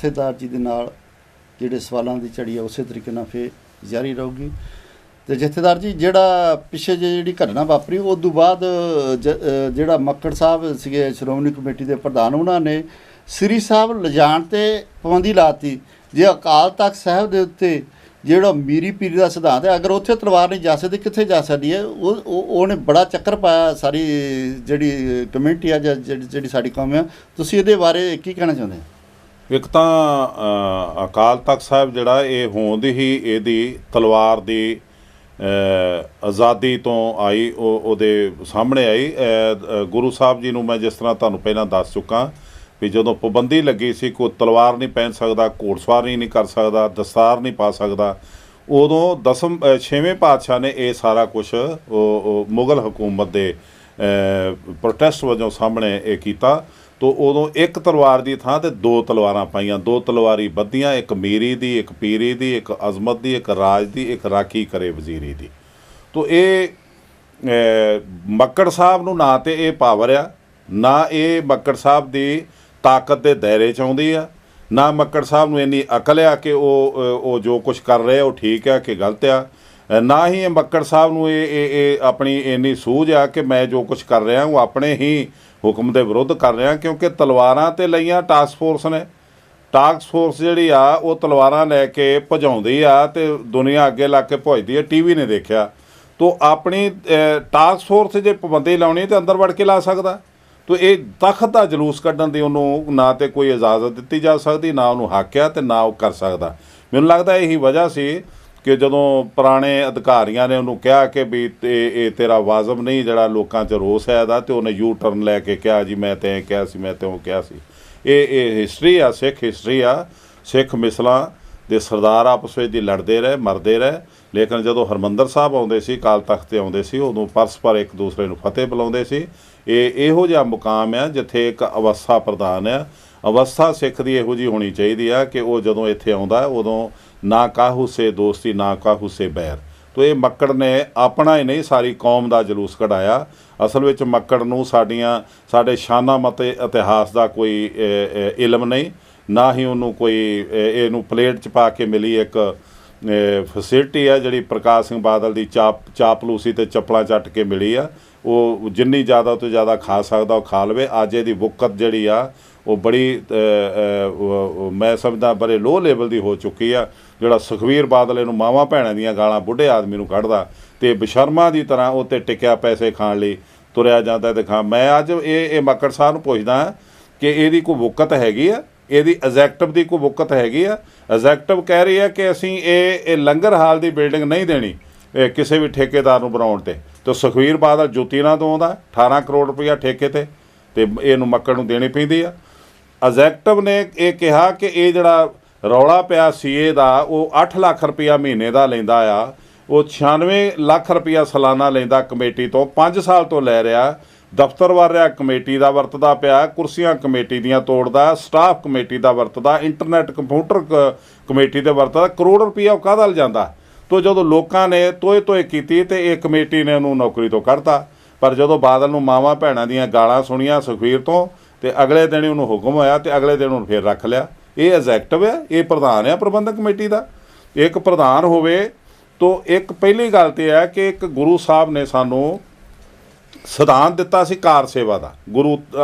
ਜਥੇਦਾਰ ਜੀ ਦੇ ਨਾਲ ਜਿਹੜੇ ਸਵਾਲਾਂ ਦੀ ਝੜੀ ਆ ਉਸੇ ਤਰੀਕੇ ਨਾਲ ਫਿਰ ਜਾਰੀ ਰਹੂਗੀ। ਤੇ ਜਥੇਦਾਰ ਜੀ ਜਿਹੜਾ ਪਿੱਛੇ ਜਿਹੜੀ ਘਟਨਾ ਵਾਪਰੀ ਉਸ ਤੋਂ ਬਾਅਦ ਜਿਹੜਾ ਮੱਕੜ ਸਾਹਿਬ ਸੀਗੇ ਸ਼੍ਰੋਮਣੀ ਕਮੇਟੀ ਦੇ ਪ੍ਰਧਾਨ, ਉਹਨਾਂ ਨੇ ਸ੍ਰੀ ਸਾਹਿਬ ਲਿਜਾਣ 'ਤੇ ਪਾਬੰਦੀ ਲਾਤੀ। ਜੇ ਅਕਾਲ ਤਖਤ ਸਾਹਿਬ ਦੇ ਉੱਤੇ ਜਿਹੜਾ ਮੀਰੀ ਪੀਰੀ ਦਾ ਸਿਧਾਂਤ ਹੈ, ਅਗਰ ਉੱਥੇ ਤਲਵਾਰ ਨਹੀਂ ਜਾ ਸਕਦੀ ਕਿੱਥੇ ਜਾ ਸਕਦੀ ਹੈ? ਉਹਨੇ ਬੜਾ ਚੱਕਰ ਪਾਇਆ ਸਾਰੀ ਜਿਹੜੀ ਕਮਿਊਨਿਟੀ ਆ ਜਾਂ ਜਿਹੜੀ ਸਾਡੀ ਕੌਮ ਆ। ਤੁਸੀਂ ਇਹਦੇ ਬਾਰੇ ਕੀ ਕਹਿਣਾ ਚਾਹੁੰਦੇ ਹੋ? ਇੱਕ ਤਾਂ ਅਕਾਲ ਤਖਤ ਸਾਹਿਬ ਜਿਹੜਾ ਇਹ ਹੋਂਦ ਹੀ ਇਹਦੀ ਤਲਵਾਰ ਦੀ ਆਜ਼ਾਦੀ ਤੋਂ ਆਈ, ਉਹਦੇ ਸਾਹਮਣੇ ਆਈ। ਗੁਰੂ ਸਾਹਿਬ ਜੀ ਨੂੰ ਮੈਂ ਜਿਸ ਤਰ੍ਹਾਂ ਤੁਹਾਨੂੰ ਪਹਿਲਾਂ ਦੱਸ ਚੁੱਕਾ ਵੀ ਜਦੋਂ ਪਾਬੰਦੀ ਲੱਗੀ ਸੀ, ਕੋਈ ਤਲਵਾਰ ਨਹੀਂ ਪਹਿਨ ਸਕਦਾ, ਘੋੜਸਵਾਰੀ ਨਹੀਂ ਕਰ ਸਕਦਾ, ਦਸਤਾਰ ਨਹੀਂ ਪਾ ਸਕਦਾ, ਉਦੋਂ 6ਵੇਂ ਪਾਤਸ਼ਾਹ ਨੇ ਇਹ ਸਾਰਾ ਕੁਛ ਮੁਗਲ ਹਕੂਮਤ ਦੇ ਪ੍ਰੋਟੈਸਟ ਵਜੋਂ ਸਾਹਮਣੇ ਇਹ ਕੀਤਾ। ਤੋ ਉਦੋਂ ਇੱਕ ਤਲਵਾਰ ਦੀ ਥਾਂ 'ਤੇ 2 ਤਲਵਾਰਾਂ ਪਾਈਆਂ, 2 ਤਲਵਾਰੀ ਬੱਧੀਆਂ, ਇੱਕ ਮੀਰੀ ਦੀ, ਇੱਕ ਪੀਰੀ ਦੀ, ਇੱਕ ਅਜ਼ਮਤ ਦੀ, ਇੱਕ ਰਾਜ ਦੀ, ਇੱਕ ਰਾਖੀ ਕਰੇ ਵਜ਼ੀਰੀ ਦੀ। ਤੋ ਇਹ ਮੱਕੜ ਸਾਹਿਬ ਨੂੰ ਨਾ ਤੇ ਇਹ ਪਾਵਰ ਆ, ਨਾ ਇਹ ਮੱਕੜ ਸਾਹਿਬ ਦੀ ਤਾਕਤ ਦੇ ਦਾਇਰੇ 'ਚ ਆਉਂਦੀ ਆ, ਨਾ ਮੱਕੜ ਸਾਹਿਬ ਨੂੰ ਇੰਨੀ ਅਕਲ ਆ ਕਿ ਉਹ ਜੋ ਕੁਛ ਕਰ ਰਹੇ ਉਹ ਠੀਕ ਆ ਕਿ ਗਲਤ ਆ, ਨਾ ਹੀ ਇਹ ਮੱਕੜ ਸਾਹਿਬ ਨੂੰ ਇਹ ਆਪਣੀ ਇੰਨੀ ਸੂਝ ਆ ਕਿ ਮੈਂ ਜੋ ਕੁਛ ਕਰ ਰਿਹਾ ਉਹ ਆਪਣੇ ਹੀ ਹੁਕਮ ਦੇ ਵਿਰੁੱਧ ਕਰ ਰਿਹਾ। ਕਿਉਂਕਿ ਤਲਵਾਰਾਂ 'ਤੇ ਲਈਆਂ ਟਾਸਕ ਫੋਰਸ ਨੇ, ਟਾਸਕ ਫੋਰਸ ਜਿਹੜੀ ਆ ਉਹ ਤਲਵਾਰਾਂ ਲੈ ਕੇ ਭਜਾਉਂਦੀ ਆ ਅਤੇ ਦੁਨੀਆ ਅੱਗੇ ਲੱਗ ਕੇ ਭੁੱਜਦੀ ਆ। TV ਨੇ ਦੇਖਿਆ। ਤੋ ਆਪਣੀ ਟਾਸਕ ਫੋਰਸ ਜੇ ਪਾਬੰਦੀ ਲਾਉਣੀ ਤਾਂ ਅੰਦਰ ਵੜ ਕੇ ਲਾ ਸਕਦਾ। ਤੋ ਇਹ ਤਖਤ ਦਾ ਜਲੂਸ ਕੱਢਣ ਦੀ ਉਹਨੂੰ ਨਾ ਤਾਂ ਕੋਈ ਇਜਾਜ਼ਤ ਦਿੱਤੀ ਜਾ ਸਕਦੀ, ਨਾ ਉਹਨੂੰ ਹੱਕ ਆ ਅਤੇ ਨਾ ਉਹ ਕਰ ਸਕਦਾ। ਮੈਨੂੰ ਲੱਗਦਾ ਇਹੀ ਵਜ੍ਹਾ ਸੀ ਕਿ ਜਦੋਂ ਪੁਰਾਣੇ ਅਧਿਕਾਰੀਆਂ ਨੇ ਉਹਨੂੰ ਕਿਹਾ ਕਿ ਵੀ ਇਹ ਤੇਰਾ ਵਾਜਬ ਨਹੀਂ, ਜਿਹੜਾ ਲੋਕਾਂ 'ਚ ਰੋਸ ਹੈ ਇਹਦਾ, ਅਤੇ ਉਹਨੇ ਯੂ ਟਰਨ ਲੈ ਕੇ ਕਿਹਾ ਜੀ ਮੈਂ ਤਾਂ ਇਹ ਕਿਹਾ ਸੀ, ਮੈਂ ਤਾਂ ਉਹ ਕਿਹਾ ਸੀ। ਇਹ ਹਿਸਟਰੀ ਆ, ਸਿੱਖ ਹਿਸਟਰੀ ਆ। ਸਿੱਖ ਮਿਸਲਾਂ ਦੇ ਸਰਦਾਰ ਆਪਸ ਵਿੱਚ ਦੀ ਲੜਦੇ ਰਹੇ, ਮਰਦੇ ਰਹੇ, ਲੇਕਿਨ ਜਦੋਂ ਹਰਿਮੰਦਰ ਸਾਹਿਬ ਆਉਂਦੇ ਸੀ, ਅਕਾਲ ਤਖਤ 'ਤੇ ਆਉਂਦੇ ਸੀ, ਉਦੋਂ ਪਰਸਪਰ ਇੱਕ ਦੂਸਰੇ ਨੂੰ ਫਤਿਹ ਬੁਲਾਉਂਦੇ ਸੀ। ਇਹੋ ਜਿਹਾ ਮੁਕਾਮ ਆ ਜਿੱਥੇ ਇੱਕ ਅਵਸਥਾ ਪ੍ਰਧਾਨ ਆ। ਅਵਸਥਾ ਸਿੱਖ ਦੀ ਇਹੋ ਜਿਹੀ ਹੋਣੀ ਚਾਹੀਦੀ ਆ ਕਿ ਉਹ ਜਦੋਂ ਇੱਥੇ ਆਉਂਦਾ ਉਦੋਂ ਨਾ ਕਾਹੂ ਸੇ ਦੋਸਤੀ, ਨਾ ਕਾਹੂ ਸੇ ਬੈਰ। ਤੋ ਇਹ ਮੱਕੜ ਨੇ ਆਪਣਾ ਹੀ ਨਹੀਂ ਸਾਰੀ ਕੌਮ ਦਾ ਜਲੂਸ ਕਢਾਇਆ। ਅਸਲ ਵਿੱਚ ਮੱਕੜ ਨੂੰ ਸਾਡੇ ਸ਼ਾਨਾ ਮਤੇ ਇਤਿਹਾਸ ਦਾ ਕੋਈ ਇਲਮ ਨਹੀਂ, ਨਾ ਹੀ ਉਹਨੂੰ ਕੋਈ ਇਹਨੂੰ ਪਲੇਟ 'ਚ ਪਾ ਕੇ ਮਿਲੀ ਇੱਕ ਫੈਸਿਲਿਟੀ ਆ ਜਿਹੜੀ ਪ੍ਰਕਾਸ਼ ਸਿੰਘ ਬਾਦਲ ਦੀ ਚਾਪਲੂਸੀ ਅਤੇ ਚੱਪਲਾਂ ਚੱਟ ਕੇ ਮਿਲੀ ਆ। ਉਹ ਜਿੰਨੀ ਜ਼ਿਆਦਾ ਤੋਂ ਜ਼ਿਆਦਾ ਖਾ ਸਕਦਾ ਉਹ ਖਾ ਲਵੇ। ਅੱਜ ਇਹਦੀ ਵੁਕਤ ਜਿਹੜੀ ਆ ਉਹ ਬੜੀ ਮੈਂ ਸਮਝਦਾ ਬੜੇ ਲੋਅ ਲੈਵਲ ਦੀ ਹੋ ਚੁੱਕੀ ਆ। ਜਿਹੜਾ ਸੁਖਬੀਰ ਬਾਦਲ ਇਹਨੂੰ ਮਾਵਾਂ ਭੈਣਾਂ ਦੀਆਂ ਗਾਲਾਂ ਬੁੱਢੇ ਆਦਮੀ ਨੂੰ ਕੱਢਦਾ ਅਤੇ ਬਸ਼ਰਮਾ ਦੀ ਤਰ੍ਹਾਂ ਉਹ 'ਤੇ ਟਿਕਿਆ ਪੈਸੇ ਖਾਣ ਲਈ ਤੁਰਿਆ ਜਾਂਦਾ ਅਤੇ ਮੈਂ ਅੱਜ ਇਹ ਮੱਕੜ ਸਾਹਿਬ ਨੂੰ ਪੁੱਛਦਾ ਕਿ ਇਹਦੀ ਕੋਈ ਵੁਕਤ ਹੈਗੀ ਆ, ਇਹਦੀ ਐਗਜ਼ੈਕਟਿਵ ਦੀ ਕੋਈ ਵੁਕਤ ਹੈਗੀ ਆ? ਐਗਜ਼ੈਕਟਿਵ ਕਹਿ ਰਹੀ ਹੈ ਕਿ ਅਸੀਂ ਇਹ ਲੰਗਰ ਹਾਲ ਦੀ ਬਿਲਡਿੰਗ ਨਹੀਂ ਦੇਣੀ ਕਿਸੇ ਵੀ ਠੇਕੇਦਾਰ ਨੂੰ ਬਣਾਉਣ 'ਤੇ। ਅਤੇ ਸੁਖਬੀਰ ਬਾਦਲ ਜੁੱਤੀ ਨਾਲ ਦਵਾਉਂਦਾ 18 ਕਰੋੜ ਰੁਪਈਆ ਠੇਕੇ 'ਤੇ, ਅਤੇ ਇਹਨੂੰ ਮੱਕੜ ਨੂੰ ਦੇਣੀ ਪੈਂਦੀ ਆ। ਐਗਜ਼ੈਕਟਿਵ ਨੇ ਇਹ ਕਿਹਾ ਕਿ ਇਹ ਜਿਹੜਾ ਰੌਲਾ ਪਿਆ CA ਦਾ ਉਹ 8 ਲੱਖ ਰੁਪਈਆ ਮਹੀਨੇ ਦਾ ਲੈਂਦਾ ਆ, ਉਹ 96 ਲੱਖ ਰੁਪਈਆ ਸਾਲਾਨਾ ਲੈਂਦਾ ਕਮੇਟੀ ਤੋਂ, 5 ਸਾਲ ਤੋਂ ਲੈ ਰਿਹਾ। ਦਫ਼ਤਰ ਵਰ ਰਿਹਾ ਕਮੇਟੀ ਦਾ ਵਰਤਦਾ ਪਿਆ, ਕੁਰਸੀਆਂ ਕਮੇਟੀ ਦੀਆਂ ਤੋੜਦਾ, ਸਟਾਫ ਕਮੇਟੀ ਦਾ ਵਰਤਦਾ, ਇੰਟਰਨੈਟ ਕੰਪਿਊਟਰ ਕਮੇਟੀ ਦੇ ਵਰਤਦਾ। ਕਰੋੜ ਰੁਪਈਆ ਉਹ ਕਾਹਦਾ ਲਿਜਾਂਦਾ? ਤੋ ਜਦੋਂ ਲੋਕਾਂ ਨੇ ਤੋਏ ਕੀਤੀ ਅਤੇ ਇਹ ਕਮੇਟੀ ਨੇ ਉਹਨੂੰ ਨੌਕਰੀ ਤੋਂ ਕੱਢਤਾ। ਪਰ ਜਦੋਂ ਬਾਦਲ ਨੂੰ ਮਾਵਾਂ ਭੈਣਾਂ ਦੀਆਂ ਗਾਲਾਂ ਸੁਣੀਆਂ ਸੁਖਬੀਰ ਤੋਂ, ਅਤੇ ਅਗਲੇ ਦਿਨ ਹੀ ਉਹਨੂੰ ਹੁਕਮ ਹੋਇਆ ਅਤੇ ਅਗਲੇ ਦਿਨ ਉਹਨੂੰ ਫਿਰ ਰੱਖ ਲਿਆ। ਇਹ ਐਗਜ਼ੈਕਟਿਵ ਆ, ਇਹ ਪ੍ਰਧਾਨ ਆ ਪ੍ਰਬੰਧਕ ਕਮੇਟੀ ਦਾ। ਇੱਕ ਪ੍ਰਧਾਨ ਹੋਵੇ ਤਾਂ ਇੱਕ ਪਹਿਲੀ ਗੱਲ ਤਾਂ ਹੈ ਕਿ ਇੱਕ ਗੁਰੂ ਸਾਹਿਬ ਨੇ ਸਾਨੂੰ ਸਿਧਾਂਤ ਦਿੱਤਾ ਸੀ ਕਾਰ ਸੇਵਾ ਦਾ, ਗੁਰੂ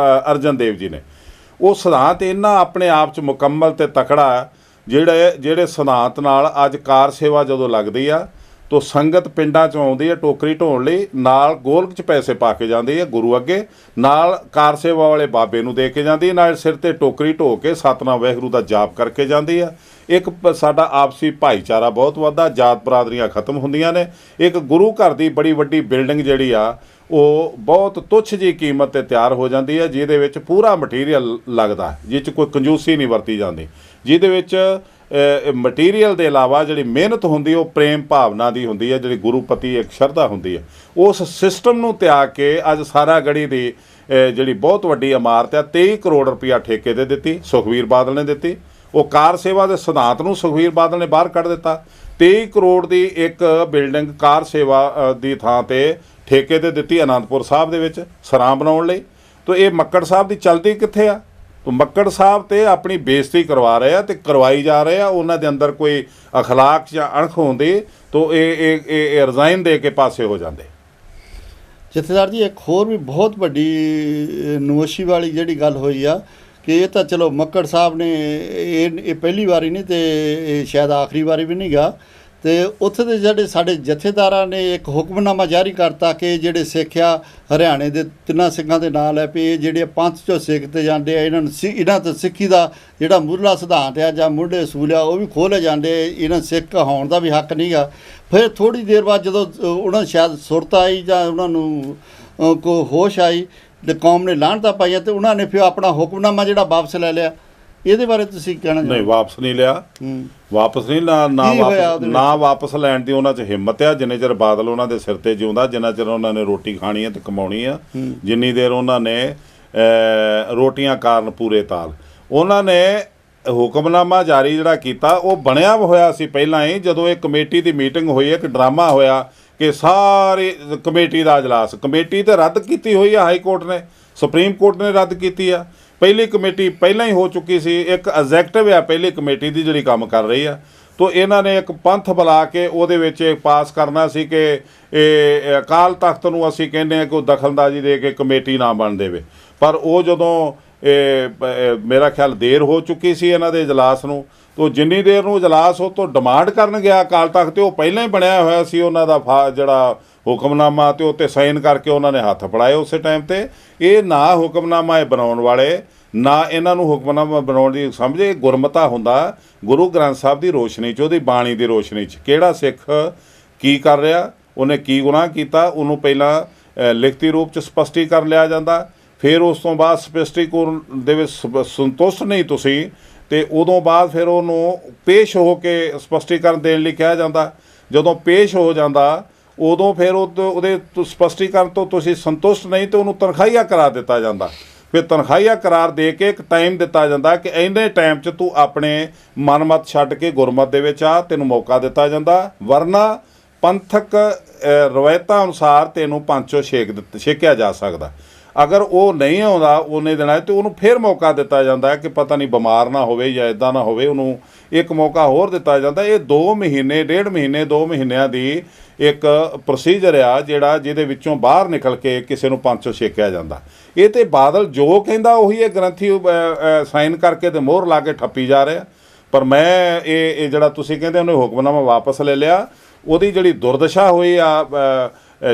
ਅਰਜਨ ਦੇਵ ਜੀ ਨੇ। ਉਹ ਸਿਧਾਂਤ ਇੰਨਾ ਆਪਣੇ ਆਪ 'ਚ ਮੁਕੰਮਲ ਅਤੇ ਤਕੜਾ ਜਿਹੜੇ ਸਿਧਾਂਤ ਨਾਲ ਅੱਜ ਕਾਰ ਸੇਵਾ ਜਦੋਂ ਲੱਗਦੀ ਆ ਤਾਂ ਸੰਗਤ ਪਿੰਡਾਂ 'ਚੋਂ ਆਉਂਦੀ ਹੈ ਟੋਕਰੀ ਢੋਣ ਲਈ, ਨਾਲ ਗੋਲਕ 'ਚ ਪੈਸੇ ਪਾ ਕੇ ਜਾਂਦੀ ਹੈ ਗੁਰੂ ਅੱਗੇ, ਨਾਲ ਕਾਰ ਸੇਵਾ ਵਾਲੇ ਬਾਬੇ ਨੂੰ ਦੇ ਕੇ ਜਾਂਦੀ ਹੈ, ਨਾਲ ਸਿਰ 'ਤੇ ਟੋਕਰੀ ਢੋ ਕੇ ਸਤਨਾਮ ਵਾਹਿਗੁਰੂ ਦਾ ਜਾਪ ਕਰਕੇ ਜਾਂਦੀ ਆ। ਇੱਕ ਸਾਡਾ ਆਪਸੀ ਭਾਈਚਾਰਾ ਬਹੁਤ ਵੱਧਦਾ, ਜਾਤ ਬਰਾਦਰੀਆਂ ਖਤਮ ਹੁੰਦੀਆਂ ਨੇ। ਇੱਕ ਗੁਰੂ ਘਰ ਦੀ ਬੜੀ ਵੱਡੀ ਬਿਲਡਿੰਗ ਜਿਹੜੀ ਆ ਉਹ ਬਹੁਤ ਤੁੱਛ ਜਿਹੀ ਕੀਮਤ 'ਤੇ ਤਿਆਰ ਹੋ ਜਾਂਦੀ ਹੈ, ਜਿਹਦੇ ਵਿੱਚ ਪੂਰਾ ਮਟੀਰੀਅਲ ਲੱਗਦਾ, ਜਿਹ 'ਚ ਕੋਈ ਕੰਜੂਸੀ ਨਹੀਂ ਵਰਤੀ ਜਾਂਦੀ, ਜਿਹਦੇ ਵਿੱਚ ਮਟੀਰੀਅਲ ਦੇ ਇਲਾਵਾ ਜਿਹੜੀ ਮਿਹਨਤ ਹੁੰਦੀ ਉਹ ਪ੍ਰੇਮ ਭਾਵਨਾ ਦੀ ਹੁੰਦੀ ਹੈ, ਜਿਹੜੀ ਗੁਰੂ ਪ੍ਰਤੀ ਇੱਕ ਸ਼ਰਧਾ ਹੁੰਦੀ ਹੈ। ਉਸ ਸਿਸਟਮ ਨੂੰ ਤਿਆਗ ਕੇ ਅੱਜ ਸਾਰਾ ਗੜੀ ਦੀ ਜਿਹੜੀ ਬਹੁਤ ਵੱਡੀ ਇਮਾਰਤ ਆ 23 ਕਰੋੜ ਰੁਪਈਆ ਠੇਕੇ 'ਤੇ ਦਿੱਤੀ, ਸੁਖਬੀਰ ਬਾਦਲ ਨੇ ਦਿੱਤੀ। ਉਹ ਕਾਰ ਸੇਵਾ ਦੇ ਸਿਧਾਂਤ ਨੂੰ ਸੁਖਬੀਰ ਬਾਦਲ ਨੇ ਬਾਹਰ ਕੱਢ ਦਿੱਤਾ। 23 ਕਰੋੜ ਦੀ ਇੱਕ ਬਿਲਡਿੰਗ ਕਾਰ ਸੇਵਾ ਦੀ ਥਾਂ 'ਤੇ ਠੇਕੇ 'ਤੇ ਦਿੱਤੀ ਅਨੰਦਪੁਰ ਸਾਹਿਬ ਦੇ ਵਿੱਚ ਸਰਾਂ ਬਣਾਉਣ ਲਈ। ਤਾਂ ਇਹ ਮੱਕੜ ਸਾਹਿਬ ਦੀ ਚਲਦੀ ਕਿੱਥੇ ਆ? ਮੱਕੜ ਸਾਹਿਬ ਤੇ ਆਪਣੀ ਬੇਇੱਜ਼ਤੀ ਕਰਵਾ ਰਹੇ ਆ ਤੇ ਕਰਵਾਈ ਜਾ ਰਹੇ ਆ। ਉਹਨਾਂ ਦੇ ਅੰਦਰ ਕੋਈ ਅਖਲਾਕ ਜਾਂ ਅਣਖ ਹੁੰਦੀ ਤਾਂ ਇਹ ਰਿਜ਼ਾਈਨ ਦੇ ਕੇ ਪਾਸੇ ਹੋ ਜਾਂਦੇ। ਜਥੇਦਾਰ ਜੀ ਇੱਕ ਹੋਰ ਵੀ ਬਹੁਤ ਵੱਡੀ ਨਮੋਸ਼ੀ ਵਾਲੀ ਜਿਹੜੀ ਗੱਲ ਹੋਈ ਆ ਕਿ ਇਹ ਤਾਂ ਚਲੋ ਮੱਕੜ ਸਾਹਿਬ ਨੇ ਇਹ ਪਹਿਲੀ ਵਾਰੀ ਨਹੀਂ ਤੇ ਇਹ ਸ਼ਾਇਦ ਆਖਰੀ ਵਾਰੀ ਵੀ ਨਹੀਂ ਗਾ, ਤੇ ਉੱਥੇ ਦੇ ਜਿਹੜੇ ਸਾਡੇ ਜਥੇਦਾਰਾਂ ਨੇ ਇੱਕ ਹੁਕਮਨਾਮਾ ਜਾਰੀ ਕਰਤਾ ਕਿ ਜਿਹੜੇ ਸਿੱਖ ਆ ਹਰਿਆਣੇ ਦੇ 3 ਸਿੱਖਾਂ ਦੇ ਨਾਲ ਹੈ ਵੀ ਇਹ ਜਿਹੜੇ ਪੰਥ ਚੋਂ ਸਿੱਖ ਤੇ ਜਾਂਦੇ ਆ ਇਹਨਾਂ ਤੋਂ ਸਿੱਖੀ ਦਾ ਜਿਹੜਾ ਮੁੱਢਲਾ ਸਿਧਾਂਤ ਆ ਜਾਂ ਮੁੱਢਲੇ ਅਸੂਲ ਆ ਉਹ ਵੀ ਖੋਲ੍ਹੇ ਜਾਂਦੇ, ਇਹਨਾਂ ਸਿੱਖ ਹੋਣ ਦਾ ਵੀ ਹੱਕ ਨਹੀਂ ਗਾ। ਫਿਰ ਥੋੜ੍ਹੀ ਦੇਰ ਬਾਅਦ ਜਦੋਂ ਉਹਨਾਂ ਨੂੰ ਸ਼ਾਇਦ ਸੁਰਤ ਆਈ ਜਾਂ ਉਹਨਾਂ ਨੂੰ ਕੋਈ ਹੋਸ਼ ਆਈ ਤੇ ਕੌਮ ਨੇ ਲਾਹਨਤਾਂ ਪਾਈਆਂ ਤੇ ਉਹਨਾਂ ਨੇ ਫਿਰ ਆਪਣਾ ਹੁਕਮਨਾਮਾ ਜਿਹੜਾ ਵਾਪਸ ਲੈ ਲਿਆ। ਇਹਦੇ ਬਾਰੇ ਤੁਸੀਂ ਕਹਿਣਾ ਨਹੀਂ, ਵਾਪਸ ਨਹੀਂ ਲਿਆ, ਵਾਪਸ ਨਹੀਂ ਨਾ ਵਾਪਸ ਲੈਣ ਦੀ ਉਹਨਾਂ 'ਚ ਹਿੰਮਤ ਆ। ਜਿੰਨੇ ਚਿਰ ਬਾਦਲ ਉਹਨਾਂ ਦੇ ਸਿਰ ਤੇ ਜਿਉਂਦਾ, ਜਿੰਨਾ ਚਿਰ ਉਹਨਾਂ ਨੇ ਰੋਟੀ ਖਾਣੀ ਹੈ ਤੇ ਕਮਾਉਣੀ ਆ, ਜਿੰਨੀ ਦੇਰ ਉਹਨਾਂ ਨੇ ਰੋਟੀਆਂ ਕਾਰਨ ਪੂਰੇ ਤਾਲ। ਉਹਨਾਂ ਨੇ ਹੁਕਮਨਾਮਾ ਜਾਰੀ ਜਿਹੜਾ ਕੀਤਾ ਉਹ ਬਣਿਆ ਹੋਇਆ ਸੀ ਪਹਿਲਾਂ ਹੀ। ਜਦੋਂ ਇਹ ਕਮੇਟੀ ਦੀ ਮੀਟਿੰਗ ਹੋਈ, ਇੱਕ ਡਰਾਮਾ ਹੋਇਆ ਕਿ ਸਾਰੇ ਕਮੇਟੀ ਦਾ ਇਜਲਾਸ, ਕਮੇਟੀ ਤੇ ਰੱਦ ਕੀਤੀ ਹੋਈ ਆ ਹਾਈ ਕੋਰਟ ਨੇ, ਸੁਪਰੀਮ ਕੋਰਟ ਨੇ ਰੱਦ ਕੀਤੀ ਆ। ਪਹਿਲੀ ਕਮੇਟੀ ਪਹਿਲਾਂ ਹੀ ਹੋ ਚੁੱਕੀ ਸੀ, ਇੱਕ ਐਗਜ਼ੈਕਟਿਵ ਆ ਪਹਿਲੀ ਕਮੇਟੀ ਦੀ ਜਿਹੜੀ ਕੰਮ ਕਰ ਰਹੀ ਆ। ਤੋ ਇਹਨਾਂ ਨੇ ਇੱਕ ਪੰਥ ਬੁਲਾ ਕੇ ਉਹਦੇ ਵਿੱਚ ਪਾਸ ਕਰਨਾ ਸੀ ਕਿ ਇਹ ਅਕਾਲ ਤਖਤ ਨੂੰ ਅਸੀਂ ਕਹਿੰਦੇ ਹਾਂ ਕਿ ਉਹ ਦਖਲਅੰਦਾਜ਼ੀ ਦੇ ਕੇ ਕਮੇਟੀ ਨਾ ਬਣ ਦੇਵੇ। ਪਰ ਉਹ ਜਦੋਂ ਮੇਰਾ ਖਿਆਲ ਦੇਰ ਹੋ ਚੁੱਕੀ ਸੀ ਇਹਨਾਂ ਦੇ ਇਜਲਾਸ ਨੂੰ, ਤੋ ਜਿੰਨੀ ਦੇਰ ਨੂੰ ਇਜਲਾਸ ਉਹ ਤੋਂ ਡਿਮਾਂਡ ਕਰਨ ਗਿਆ ਅਕਾਲ ਤਖਤ ਤੇ ਉਹ ਪਹਿਲਾਂ ਹੀ ਬਣਿਆ ਹੋਇਆ ਸੀ ਉਹਨਾਂ ਦਾ ਜਿਹੜਾ ਹੁਕਮਨਾਮਾ, ਤੇ ਉੱਤੇ ਸਾਈਨ ਕਰਕੇ ਉਹਨਾਂ ਨੇ ਹੱਥ ਫੜਾਏ ਉਸੇ ਟਾਈਮ ਤੇ। ਇਹ ਨਾ ਹੁਕਮਨਾਮਾ ਇਹ ਬਣਾਉਣ ਵਾਲੇ, ਨਾ ਇਹਨਾਂ ਨੂੰ ਹੁਕਮਨਾਮਾ ਬਣਾਉਣ ਦੀ ਸਮਝੇ। ਗੁਰਮਤਾ ਹੁੰਦਾ ਗੁਰੂ ਗ੍ਰੰਥ ਸਾਹਿਬ ਦੀ ਰੋਸ਼ਨੀ 'ਚ, ਉਹਦੀ ਬਾਣੀ ਦੀ ਰੋਸ਼ਨੀ 'ਚ ਕਿਹੜਾ ਸਿੱਖ ਕੀ ਕਰ ਰਿਹਾ, ਉਹਨੇ ਕੀ ਗੁਨਾਹ ਕੀਤਾ, ਉਹਨੂੰ ਪਹਿਲਾਂ ਲਿਖਤੀ ਰੂਪ 'ਚ ਸਪਸ਼ਟੀਕਰਨ ਲਿਆ ਜਾਂਦਾ। ਫਿਰ ਉਸ ਤੋਂ ਬਾਅਦ ਸਪਸ਼ਟੀਕਰਨ ਦੇ ਵਿੱਚ ਸੰਤੁਸ਼ਟ ਨਹੀਂ ਤੁਸੀਂ, ਤੇ ਉਦੋਂ ਬਾਅਦ ਫਿਰ ਉਹਨੂੰ ਪੇਸ਼ ਹੋ ਕੇ ਸਪਸ਼ਟੀਕਰਨ ਦੇਣ ਲਈ ਕਿਹਾ ਜਾਂਦਾ। ਜਦੋਂ ਪੇਸ਼ ਹੋ ਜਾਂਦਾ ਉਦੋਂ ਫਿਰ ਉਹਦੇ ਸਪਸ਼ਟੀਕਰਨ ਤੋਂ ਤੁਸੀਂ ਸੰਤੁਸ਼ਟ ਨਹੀਂ ਤੇ ਉਹਨੂੰ ਤਨਖਾਹੀਆ ਕਰਾਰ ਦਿੱਤਾ ਜਾਂਦਾ। ਫਿਰ ਤਨਖਾਹੀਆ ਕਰਾਰ ਦੇ ਕੇ ਇੱਕ ਟਾਈਮ ਦਿੱਤਾ ਜਾਂਦਾ ਕਿ ਇੰਨੇ ਟਾਈਮ 'ਚ ਤੂੰ ਆਪਣੇ ਮਨਮਤ ਛੱਡ ਕੇ ਗੁਰਮਤ ਦੇ ਵਿੱਚ ਆ, ਤੈਨੂੰ ਮੌਕਾ ਦਿੱਤਾ ਜਾਂਦਾ। ਵਰਨਾ ਪੰਥਕ ਰਵਾਇਤਾਂ ਅਨੁਸਾਰ ਤੈਨੂੰ ਪੰਚੋਂ ਛੇਕਿਆ ਜਾ ਸਕਦਾ। ਅਗਰ ਉਹ ਨਹੀਂ ਆਉਂਦਾ ਉਹਨੇ ਦਿਨਾਂ ਤੇ ਉਹਨੂੰ ਫਿਰ ਮੌਕਾ ਦਿੱਤਾ ਜਾਂਦਾ ਕਿ ਪਤਾ ਨਹੀਂ ਬਿਮਾਰ ਨਾ ਹੋਵੇ ਜਾਂ ਇੱਦਾਂ ਨਾ ਹੋਵੇ, ਉਹਨੂੰ ਇੱਕ ਮੌਕਾ ਹੋਰ ਦਿੱਤਾ ਜਾਂਦਾ। ਇਹ 2 ਮਹੀਨੇ 1.5 ਮਹੀਨੇ 2 ਮਹੀਨਿਆਂ ਦੀ ਇੱਕ ਪ੍ਰੋਸੀਜਰ ਆ ਜਿਹੜਾ ਜਿਹਦੇ ਵਿੱਚੋਂ ਬਾਹਰ ਨਿਕਲ ਕੇ ਕਿਸੇ ਨੂੰ ਪੰਚੋਂ ਛੇਕਿਆ ਜਾਂਦਾ। ਇਹ ਤੇ ਬਾਦਲ ਜੋ ਕਹਿੰਦਾ ਉਹੀ ਇਹ ਗ੍ਰੰਥੀ ਸਾਈਨ ਕਰਕੇ ਤੇ ਮੋਹਰ ਲਾ ਕੇ ਠੱਪੀ ਜਾ ਰਿਹਾ। ਪਰ ਮੈਂ ਇਹ ਜਿਹੜਾ ਤੁਸੀਂ ਕਹਿੰਦੇ ਉਹਨੇ ਹੁਕਮਨਾਮਾ ਵਾਪਸ ਲੈ ਲਿਆ, ਉਹਦੀ ਜਿਹੜੀ ਦੁਰਦਸ਼ਾ ਹੋਈ ਆ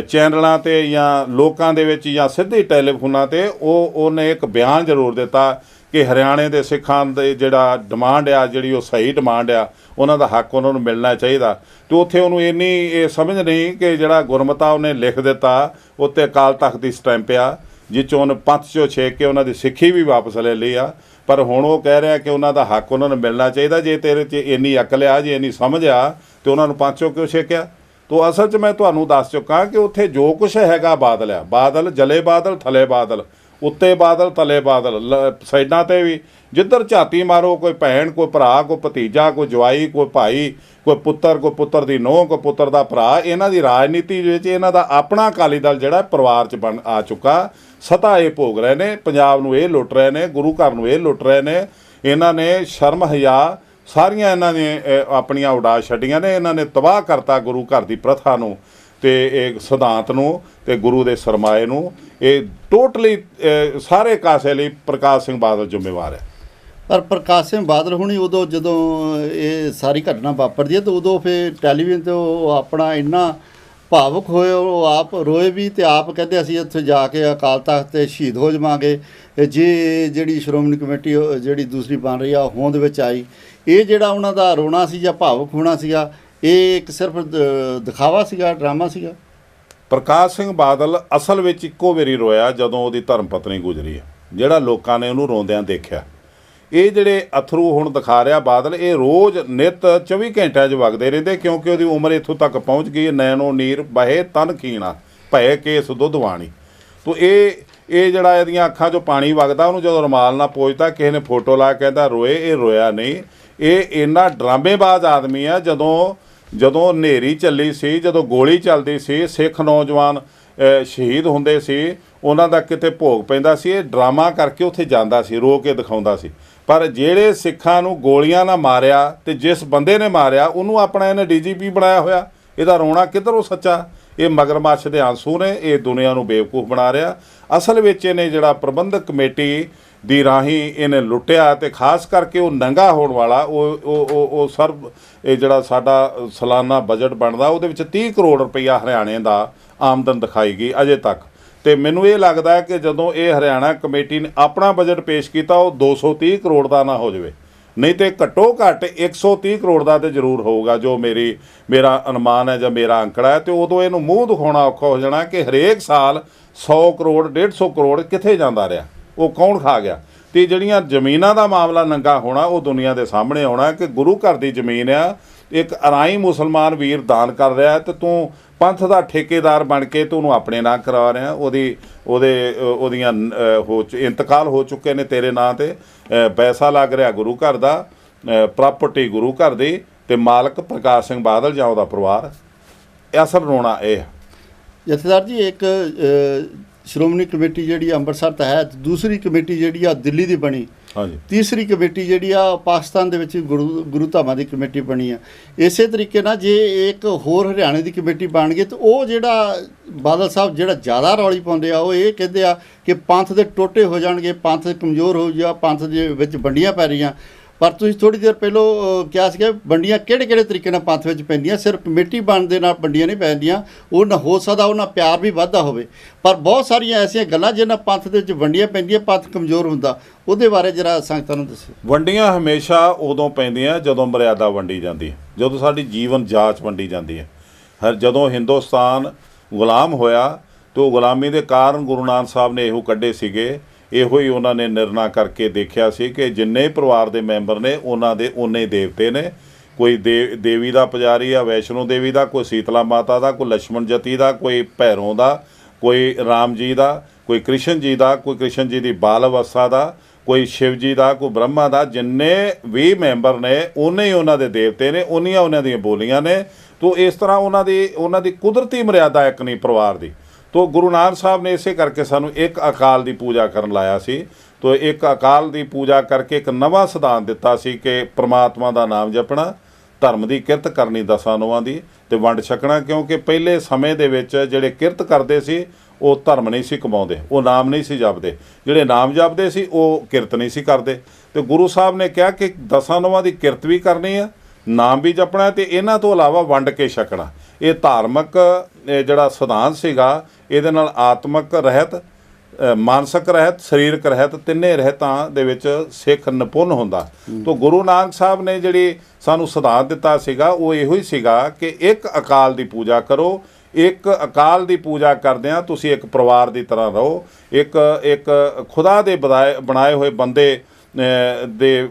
ਚੈਨਲਾਂ 'ਤੇ ਜਾਂ ਲੋਕਾਂ ਦੇ ਵਿੱਚ ਜਾਂ ਸਿੱਧੇ ਟੈਲੀਫੋਨਾਂ 'ਤੇ, ਉਹਨੇ ਇੱਕ ਬਿਆਨ ਜ਼ਰੂਰ ਦਿੱਤਾ ਕਿ ਹਰਿਆਣੇ ਦੇ ਸਿੱਖਾਂ ਦੇ ਜਿਹੜਾ ਡਿਮਾਂਡ ਆ, ਜਿਹੜੀ ਉਹ ਸਹੀ ਡਿਮਾਂਡ ਆ, ਉਹਨਾਂ ਦਾ ਹੱਕ ਉਹਨਾਂ ਨੂੰ ਮਿਲਣਾ ਚਾਹੀਦਾ। ਅਤੇ ਉੱਥੇ ਉਹਨੂੰ ਇੰਨੀ ਇਹ ਸਮਝ ਨਹੀਂ ਕਿ ਜਿਹੜਾ ਗੁਰਮਤਾ ਉਹਨੇ ਲਿਖ ਦਿੱਤਾ ਉੱਤੇ ਅਕਾਲ ਤਖਤ ਦੀ ਸਟੈਂਪ ਆ, ਜਿਸ 'ਚੋਂ ਉਹਨੇ ਪੰਥ 'ਚੋਂ ਛੇਕ ਕੇ ਉਹਨਾਂ ਦੀ ਸਿੱਖੀ ਵੀ ਵਾਪਸ ਲੈ ਲਈ ਆ। ਪਰ ਹੁਣ ਉਹ ਕਹਿ ਰਿਹਾ ਕਿ ਉਹਨਾਂ ਦਾ ਹੱਕ ਉਹਨਾਂ ਨੂੰ ਮਿਲਣਾ ਚਾਹੀਦਾ। ਜੇ ਤੇਰੇ 'ਚ ਇੰਨੀ ਅਕਲ ਆ, ਜੇ ਇੰਨੀ ਸਮਝ ਆ, ਤੇ ਉਹਨਾਂ ਨੂੰ ਪੰਥ 'ਚੋਂ ਕਿਉਂ ਛੇਕਿਆ? ਤੋ ਅਸਲ 'ਚ ਮੈਂ ਤੁਹਾਨੂੰ ਦੱਸ ਚੁੱਕਾ ਕਿ ਉੱਥੇ ਜੋ ਕੁਛ ਹੈਗਾ ਬਾਦਲ ਆ, ਬਾਦਲ ਜਲੇ ਬਾਦਲ ਥਲੇ ਬਾਦਲ, ਉੱਤੇ ਬਾਦਲ ਥਲੇ ਬਾਦਲ, ਸਾਈਡਾਂ 'ਤੇ ਵੀ ਜਿੱਧਰ ਝਾਤੀ ਮਾਰੋ ਕੋਈ ਭੈਣ, ਕੋਈ ਭਰਾ, ਕੋਈ ਭਤੀਜਾ, ਕੋਈ ਜਵਾਈ, ਕੋਈ ਭਾਈ, ਕੋਈ ਪੁੱਤਰ ਦੀ ਨੂੰਹ, ਕੋਈ ਪੁੱਤਰ ਦਾ ਭਰਾ। ਇਹਨਾਂ ਦੀ ਰਾਜਨੀਤੀ ਵਿੱਚ ਇਹਨਾਂ ਦਾ ਆਪਣਾ ਅਕਾਲੀ ਦਲ ਜਿਹੜਾ ਪਰਿਵਾਰ 'ਚ ਬਣ ਆ ਚੁੱਕਾ। ਸਤਾ ਇਹ ਭੋਗ ਰਹੇ ਨੇ, ਪੰਜਾਬ ਨੂੰ ਇਹ ਲੁੱਟ ਰਹੇ ਨੇ, ਗੁਰੂ ਘਰ ਨੂੰ ਇਹ ਲੁੱਟ ਰਹੇ ਨੇ। ਇਹਨਾਂ ਨੇ ਸ਼ਰਮ ਹਯਾ ਸਾਰੀਆਂ ਇਹਨਾਂ ਨੇ ਆਪਣੀਆਂ ਉਡਾ ਛੱਡੀਆਂ ਨੇ। ਇਹਨਾਂ ਨੇ ਤਬਾਹ ਕਰਤਾ ਗੁਰੂ ਘਰ ਦੀ ਪ੍ਰਥਾ ਨੂੰ ਤੇ ਇਹ ਸਿਧਾਂਤ ਨੂੰ ਤੇ ਗੁਰੂ ਦੇ ਸਰਮਾਏ ਨੂੰ। ਇਹ ਟੋਟਲੀ ਸਾਰੇ ਕਾਸੇ ਲਈ ਪ੍ਰਕਾਸ਼ ਸਿੰਘ ਬਾਦਲ ਜ਼ਿੰਮੇਵਾਰ ਹੈ। ਪਰ ਪ੍ਰਕਾਸ਼ ਸਿੰਘ ਬਾਦਲ ਹੁਣੀ ਉਦੋਂ ਜਦੋਂ ਇਹ ਸਾਰੀ ਘਟਨਾ ਵਾਪਰਦੀ ਹੈ ਤਾਂ ਉਦੋਂ ਫਿਰ ਟੈਲੀਵਿਜ਼ਨ 'ਤੇ ਉਹ ਆਪਣਾ ਇੰਨਾ ਭਾਵੁਕ ਹੋਏ, ਉਹ ਆਪ ਰੋਏ ਵੀ ਤੇ ਆਪ ਕਹਿੰਦੇ ਅਸੀਂ ਉੱਥੇ ਜਾ ਕੇ ਅਕਾਲ ਤਖਤ 'ਤੇ ਸ਼ਹੀਦ ਹੋ ਜਾਵਾਂਗੇ ਜੇ ਜਿਹੜੀ ਸ਼੍ਰੋਮਣੀ ਕਮੇਟੀ ਜਿਹੜੀ ਦੂਸਰੀ ਬਣ ਰਹੀ ਆ ਹੋਂਦ ਵਿੱਚ ਆਈ। ਇਹ ਜਿਹੜਾ ਉਹਨਾਂ ਦਾ ਰੋਣਾ ਸੀ ਜਾਂ ਭਾਵੁਕ ਹੋਣਾ ਸੀਗਾ, ਇਹ ਇੱਕ ਸਿਰਫ ਦਿਖਾਵਾ ਸੀਗਾ, ਡਰਾਮਾ ਸੀਗਾ। ਪ੍ਰਕਾਸ਼ ਸਿੰਘ ਬਾਦਲ ਅਸਲ ਵਿੱਚ ਇੱਕੋ ਵਾਰੀ ਰੋਇਆ ਜਦੋਂ ਉਹਦੀ ਧਰਮ ਪਤਨੀ ਗੁਜ਼ਰੀ ਹੈ, ਜਿਹੜਾ ਲੋਕਾਂ ਨੇ ਉਹਨੂੰ ਰੋਂਦਿਆਂ ਦੇਖਿਆ। ਇਹ ਜਿਹੜੇ ਅਥਰੂ ਹੁਣ ਦਿਖਾ ਰਿਹਾ ਬਾਦਲ, ਇਹ ਰੋਜ਼ ਨਿੱਤ 24 ਘੰਟਿਆਂ 'ਚ ਵਗਦੇ ਰਹਿੰਦੇ, ਕਿਉਂਕਿ ਉਹਦੀ ਉਮਰ ਇੱਥੋਂ ਤੱਕ ਪਹੁੰਚ ਗਈ। ਨੈਣੋ ਨੀਰ ਬਹੇ ਤਨ ਖੀਣਾ ਭਏ ਕੇਸ ਦੁੱਧ ਵਾਣੀ। ਤੋ ਇਹ ਜਿਹੜਾ ਇਹਦੀਆਂ ਅੱਖਾਂ 'ਚੋਂ ਪਾਣੀ ਵਗਦਾ, ਉਹਨੂੰ ਜਦੋਂ ਰੁਮਾਲ ਨਾਲ ਪੋਚਦਾ, ਕਿਸੇ ਨੇ ਫੋਟੋ ਲਾ ਕੇ ਕਹਿੰਦਾ ਰੋਏ, ਇਹ ਰੋਇਆ ਨਹੀਂ। ਇਹ ਇੰਨਾ ਡਰਾਮੇਬਾਜ਼ ਆਦਮੀ ਆ। ਜਦੋਂ ਹਨੇਰੀ ਚੱਲੀ ਸੀ, ਜਦੋਂ ਗੋਲੀ ਚੱਲਦੀ ਸੀ, ਸਿੱਖ ਨੌਜਵਾਨ ਸ਼ਹੀਦ ਹੁੰਦੇ ਸੀ, ਉਹਨਾਂ ਦਾ ਕਿਤੇ ਭੋਗ ਪੈਂਦਾ ਸੀ, ਇਹ ਡਰਾਮਾ ਕਰਕੇ ਉੱਥੇ ਜਾਂਦਾ ਸੀ, ਰੋ ਕੇ ਦਿਖਾਉਂਦਾ ਸੀ। ਪਰ ਜਿਹੜੇ ਸਿੱਖਾਂ ਨੂੰ ਗੋਲੀਆਂ ਨਾਲ ਮਾਰਿਆ ਤੇ ਜਿਸ ਬੰਦੇ ਨੇ ਮਾਰਿਆ ਉਹਨੂੰ ਆਪਣਾ ਇਹਨੇ DGP ਬਣਾਇਆ ਹੋਇਆ, ਇਹਦਾ ਰੋਣਾ ਕਿੱਧਰੋਂ ਸੱਚਾ? ਇਹ ਮਗਰਮੱਛ ਦੇ ਆਂਸੂ ਨੇ, ਇਹ ਦੁਨੀਆ ਨੂੰ ਬੇਵਕੂਫ ਬਣਾ ਰਿਹਾ। ਅਸਲ ਵਿੱਚ ਇਹਨੇ ਜਿਹੜਾ ਪ੍ਰਬੰਧਕ ਕਮੇਟੀ ਦੀ ਰਾਹੀਂ ਇਹਨੇ ਲੁੱਟਿਆ, ਤੇ ਖਾਸ ਕਰਕੇ ਉਹ ਨੰਗਾ ਹੋਣ ਵਾਲਾ ਉਹ ਸਰਬ ਇਹ ਜਿਹੜਾ ਸਾਡਾ ਸਾਲਾਨਾ ਬਜਟ ਬਣਦਾ ਉਹਦੇ ਵਿੱਚ 30 ਕਰੋੜ ਰੁਪਈਆ ਹਰਿਆਣੇ ਦਾ ਆਮਦਨ ਦਿਖਾਈ ਗਈ ਅਜੇ ਤੱਕ। ਤੇ ਮੈਨੂੰ ਇਹ ਲੱਗਦਾ ਹੈ ਕਿ ਜਦੋਂ ਇਹ ਹਰਿਆਣਾ ਕਮੇਟੀ ਨੇ ਆਪਣਾ ਬਜਟ ਪੇਸ਼ ਕੀਤਾ ਉਹ 230 ਕਰੋੜ ਦਾ ਨਾ ਹੋ ਜਾਵੇ, ਨਹੀਂ ਤੇ ਘੱਟੋ ਘੱਟ 130 ਕਰੋੜ ਦਾ ਤੇ ਜ਼ਰੂਰ ਹੋਊਗਾ, ਜੋ ਮੇਰਾ ਅਨੁਮਾਨ ਹੈ ਜਾਂ ਮੇਰਾ ਅੰਕੜਾ ਹੈ। ਤੇ ਉਦੋਂ ਇਹਨੂੰ ਮੂੰਹ ਦਿਖਾਉਣਾ ਔਖਾ ਹੋ ਜਾਣਾ ਕਿ ਹਰੇਕ ਸਾਲ 100 ਕਰੋੜ 150 ਕਰੋੜ ਕਿੱਥੇ ਜਾਂਦਾ ਰਿਹਾ, ਉਹ ਕੌਣ ਖਾ ਗਿਆ। ਤੇ ਜਿਹੜੀਆਂ ਜ਼ਮੀਨਾਂ ਦਾ ਮਾਮਲਾ ਨੰਗਾ ਹੋਣਾ ਉਹ ਦੁਨੀਆ ਦੇ ਸਾਹਮਣੇ ਆਉਣਾ ਕਿ ਗੁਰੂ ਘਰ ਦੀ ਜ਼ਮੀਨ ਆ, ਇੱਕ ਅਰਾਈ ਮੁਸਲਮਾਨ ਵੀਰ ਦਾਨ ਕਰ ਰਿਹਾ ਤੇ ਤੂੰ ਪੰਥ ਦਾ ਠੇਕੇਦਾਰ ਬਣ ਕੇ ਤੂੰ ਉਹਨੂੰ ਆਪਣੇ ਨਾਂ ਕਰਾ ਰਿਹਾ। ਉਹਦੀਆਂ ਇੰਤਕਾਲ ਹੋ ਚੁੱਕੇ ਨੇ ਤੇਰੇ ਨਾਂ ਤੇ, ਪੈਸਾ ਲੱਗ ਰਿਹਾ ਗੁਰੂ ਘਰ ਦਾ, ਪ੍ਰਾਪਰਟੀ ਗੁਰੂ ਘਰ ਦੀ, ਤੇ ਮਾਲਕ ਪ੍ਰਕਾਸ਼ ਸਿੰਘ ਬਾਦਲ ਜਾਂ ਉਹਦਾ ਪਰਿਵਾਰ। ਅਸਲ ਰੋਣਾ ਇਹ ਹੈ। ਜਥੇਦਾਰ ਜੀ, ਇੱਕ ਸ਼੍ਰੋਮਣੀ ਕਮੇਟੀ ਜਿਹੜੀ ਅੰਮ੍ਰਿਤਸਰ ਤਹਿਤ, ਦੂਸਰੀ ਕਮੇਟੀ ਜਿਹੜੀ ਆ ਦਿੱਲੀ ਦੀ ਬਣੀ, ਹਾਂਜੀ, ਤੀਸਰੀ ਕਮੇਟੀ ਜਿਹੜੀ ਆ ਪਾਕਿਸਤਾਨ ਦੇ ਵਿੱਚ ਗੁਰੂ ਧਾਮਾਂ ਦੀ ਕਮੇਟੀ ਬਣੀ ਆ। ਇਸੇ ਤਰੀਕੇ ਨਾਲ ਜੇ ਇੱਕ ਹੋਰ ਹਰਿਆਣੇ ਦੀ ਕਮੇਟੀ ਬਣ ਗਈ ਤਾਂ ਉਹ ਜਿਹੜਾ ਬਾਦਲ ਸਾਹਿਬ ਜਿਹੜਾ ਜ਼ਿਆਦਾ ਰੌਲੀ ਪਾਉਂਦੇ ਆ, ਉਹ ਇਹ ਕਹਿੰਦੇ ਆ ਕਿ ਪੰਥ ਦੇ ਟੋਟੇ ਹੋ ਜਾਣਗੇ, ਪੰਥ ਕਮਜ਼ੋਰ ਹੋ ਜਾ, ਪੰਥ ਦੇ ਵਿੱਚ ਵੰਡੀਆਂ ਪੈ ਰਹੀਆਂ। ਪਰ ਤੁਸੀਂ ਥੋੜ੍ਹੀ ਦੇਰ ਪਹਿਲੋਂ ਕਿਹਾ ਸੀਗਾ ਵੰਡੀਆਂ ਕਿਹੜੇ ਤਰੀਕੇ ਨਾਲ ਪੰਥ ਵਿੱਚ ਪੈਂਦੀਆਂ, ਸਿਰਫ ਕਮੇਟੀ ਬਣਨ ਦੇ ਨਾਲ ਵੰਡੀਆਂ ਨਹੀਂ ਪੈਂਦੀਆਂ, ਉਹ ਨਾ ਹੋ ਸਕਦਾ ਉਹਨਾਂ ਪਿਆਰ ਵੀ ਵੱਧਦਾ ਹੋਵੇ। ਪਰ ਬਹੁਤ ਸਾਰੀਆਂ ਐਸੀਆਂ ਗੱਲਾਂ ਜਿਹਨਾਂ ਪੰਥ ਦੇ ਵਿੱਚ ਵੰਡੀਆਂ ਪੈਂਦੀਆਂ, ਪੰਥ ਕਮਜ਼ੋਰ ਹੁੰਦਾ, ਉਹਦੇ ਬਾਰੇ ਜਰਾ ਸੰਗਤਾਂ ਨੂੰ ਦੱਸੋ। ਵੰਡੀਆਂ ਹਮੇਸ਼ਾ ਉਦੋਂ ਪੈਂਦੀਆਂ ਜਦੋਂ ਮਰਿਆਦਾ ਵੰਡੀ ਜਾਂਦੀ ਹੈ, ਜਦੋਂ ਸਾਡੀ ਜੀਵਨ ਜਾਂਚ ਵੰਡੀ ਜਾਂਦੀ ਹੈ। ਜਦੋਂ ਹਿੰਦੁਸਤਾਨ ਗੁਲਾਮ ਹੋਇਆ ਤਾਂ ਉਹ ਗੁਲਾਮੀ ਦੇ ਕਾਰਨ ਗੁਰੂ ਨਾਨਕ ਸਾਹਿਬ ਨੇ ਇਹੋ ਕੱਢੇ ਸੀਗੇ, ਇਹੋ ਹੀ ਉਹਨਾਂ ਨੇ ਨਿਰਣਾ ਕਰਕੇ ਦੇਖਿਆ ਸੀ ਕਿ ਜਿੰਨੇ ਪਰਿਵਾਰ ਦੇ ਮੈਂਬਰ ਨੇ ਉਹਨਾਂ ਦੇ ਉਨੇ ਹੀ ਦੇਵਤੇ ਨੇ। ਕੋਈ ਦੇਵੀ ਦਾ ਪੁਜਾਰੀ ਆ, ਵੈਸ਼ਨੋ ਦੇਵੀ ਦਾ, ਕੋਈ ਸੀਤਲਾ ਮਾਤਾ ਦਾ, ਕੋਈ ਲਛਮਣ ਜਤੀ ਦਾ, ਕੋਈ ਭੈਰੋਂ ਦਾ, ਕੋਈ ਰਾਮ ਜੀ ਦਾ, ਕੋਈ ਕ੍ਰਿਸ਼ਨ ਜੀ ਦਾ, ਕੋਈ ਕ੍ਰਿਸ਼ਨ ਜੀ ਦੀ ਬਾਲ ਅਵਸਥਾ ਦਾ, ਕੋਈ ਸ਼ਿਵ ਜੀ ਦਾ, ਕੋਈ ਬ੍ਰਹਮਾ ਦਾ। ਜਿੰਨੇ ਵੀ ਮੈਂਬਰ ਨੇ ਉਨੇ ਹੀ ਉਹਨਾਂ ਦੇ ਦੇਵਤੇ ਨੇ, ਉਨੀਆਂ ਉਹਨਾਂ ਦੀਆਂ ਬੋਲੀਆਂ ਨੇ। ਤੋ ਇਸ ਤਰ੍ਹਾਂ ਉਹਨਾਂ ਦੀ ਕੁਦਰਤੀ ਮਰਿਆਦਾ ਇੱਕ ਨਹੀਂ ਪਰਿਵਾਰ ਦੀ। ਤੋ ਗੁਰੂ ਨਾਨਕ ਸਾਹਿਬ ਨੇ ਇਸੇ ਕਰਕੇ ਸਾਨੂੰ ਇੱਕ ਅਕਾਲ ਦੀ ਪੂਜਾ ਕਰਨ ਲਾਇਆ ਸੀ। ਤੋ ਇੱਕ ਅਕਾਲ ਦੀ ਪੂਜਾ ਕਰਕੇ ਇੱਕ ਨਵਾਂ ਸਿਧਾਂਤ ਦਿੱਤਾ ਸੀ ਕਿ ਪ੍ਰਮਾਤਮਾ ਦਾ ਨਾਮ ਜਪਣਾ, ਧਰਮ ਦੀ ਕਿਰਤ ਕਰਨੀ ਦਸਾਂ ਨੋਆਂ ਦੀ, ਤੇ ਵੰਡ ਛਕਣਾ। ਕਿਉਂਕਿ ਪਹਿਲੇ ਸਮੇਂ ਦੇ ਵਿੱਚ ਜਿਹੜੇ ਕਿਰਤ ਕਰਦੇ ਸੀ ਉਹ ਧਰਮ ਨਹੀਂ ਸੀ ਕਮਾਉਂਦੇ, ਉਹ ਨਾਮ ਨਹੀਂ ਸੀ ਜਪਦੇ। ਜਿਹੜੇ ਨਾਮ ਜਪਦੇ ਸੀ ਉਹ ਕਿਰਤ ਨਹੀਂ ਸੀ ਕਰਦੇ। ਤੇ ਗੁਰੂ ਸਾਹਿਬ ਨੇ ਕਿਹਾ ਕਿ ਦਸਾਂ ਨੋਆਂ ਦੀ ਕਿਰਤ ਵੀ ਕਰਨੀ ਆ, ਨਾਮ ਵੀ ਜਪਣਾ, ਤੇ ਇਹਨਾਂ ਤੋਂ ਇਲਾਵਾ ਵੰਡ ਕੇ ਛਕਣਾ। ਇਹ ਧਾਰਮਿਕ ਜਿਹੜਾ ਸਿਧਾਂਤ ਸੀਗਾ, ਇਹਦੇ ਨਾਲ ਆਤਮਿਕ ਰਹਿਤ, ਮਾਨਸਿਕ ਰਹਿਤ, ਸਰੀਰਕ ਰਹਿਤ, ਤਿੰਨੇ ਰਹਿਤਾਂ ਦੇ ਵਿੱਚ ਸਿੱਖ ਨਿਪੁੰਨ ਹੁੰਦਾ। ਤੋ ਗੁਰੂ ਨਾਨਕ ਸਾਹਿਬ ਨੇ ਜਿਹੜੀ ਸਾਨੂੰ ਸਿਧਾਂਤ ਦਿੱਤਾ ਸੀਗਾ ਉਹ ਇਹੋ ਹੀ ਸੀਗਾ ਕਿ ਇੱਕ ਅਕਾਲ ਦੀ ਪੂਜਾ ਕਰੋ। ਇੱਕ ਅਕਾਲ ਦੀ ਪੂਜਾ ਕਰਦਿਆਂ ਤੁਸੀਂ ਇੱਕ ਪਰਿਵਾਰ ਦੀ ਤਰ੍ਹਾਂ ਰਹੋ, ਇੱਕ ਖੁਦਾ ਦੇ ਬਣਾਏ ਹੋਏ ਬੰਦੇ ਦੇ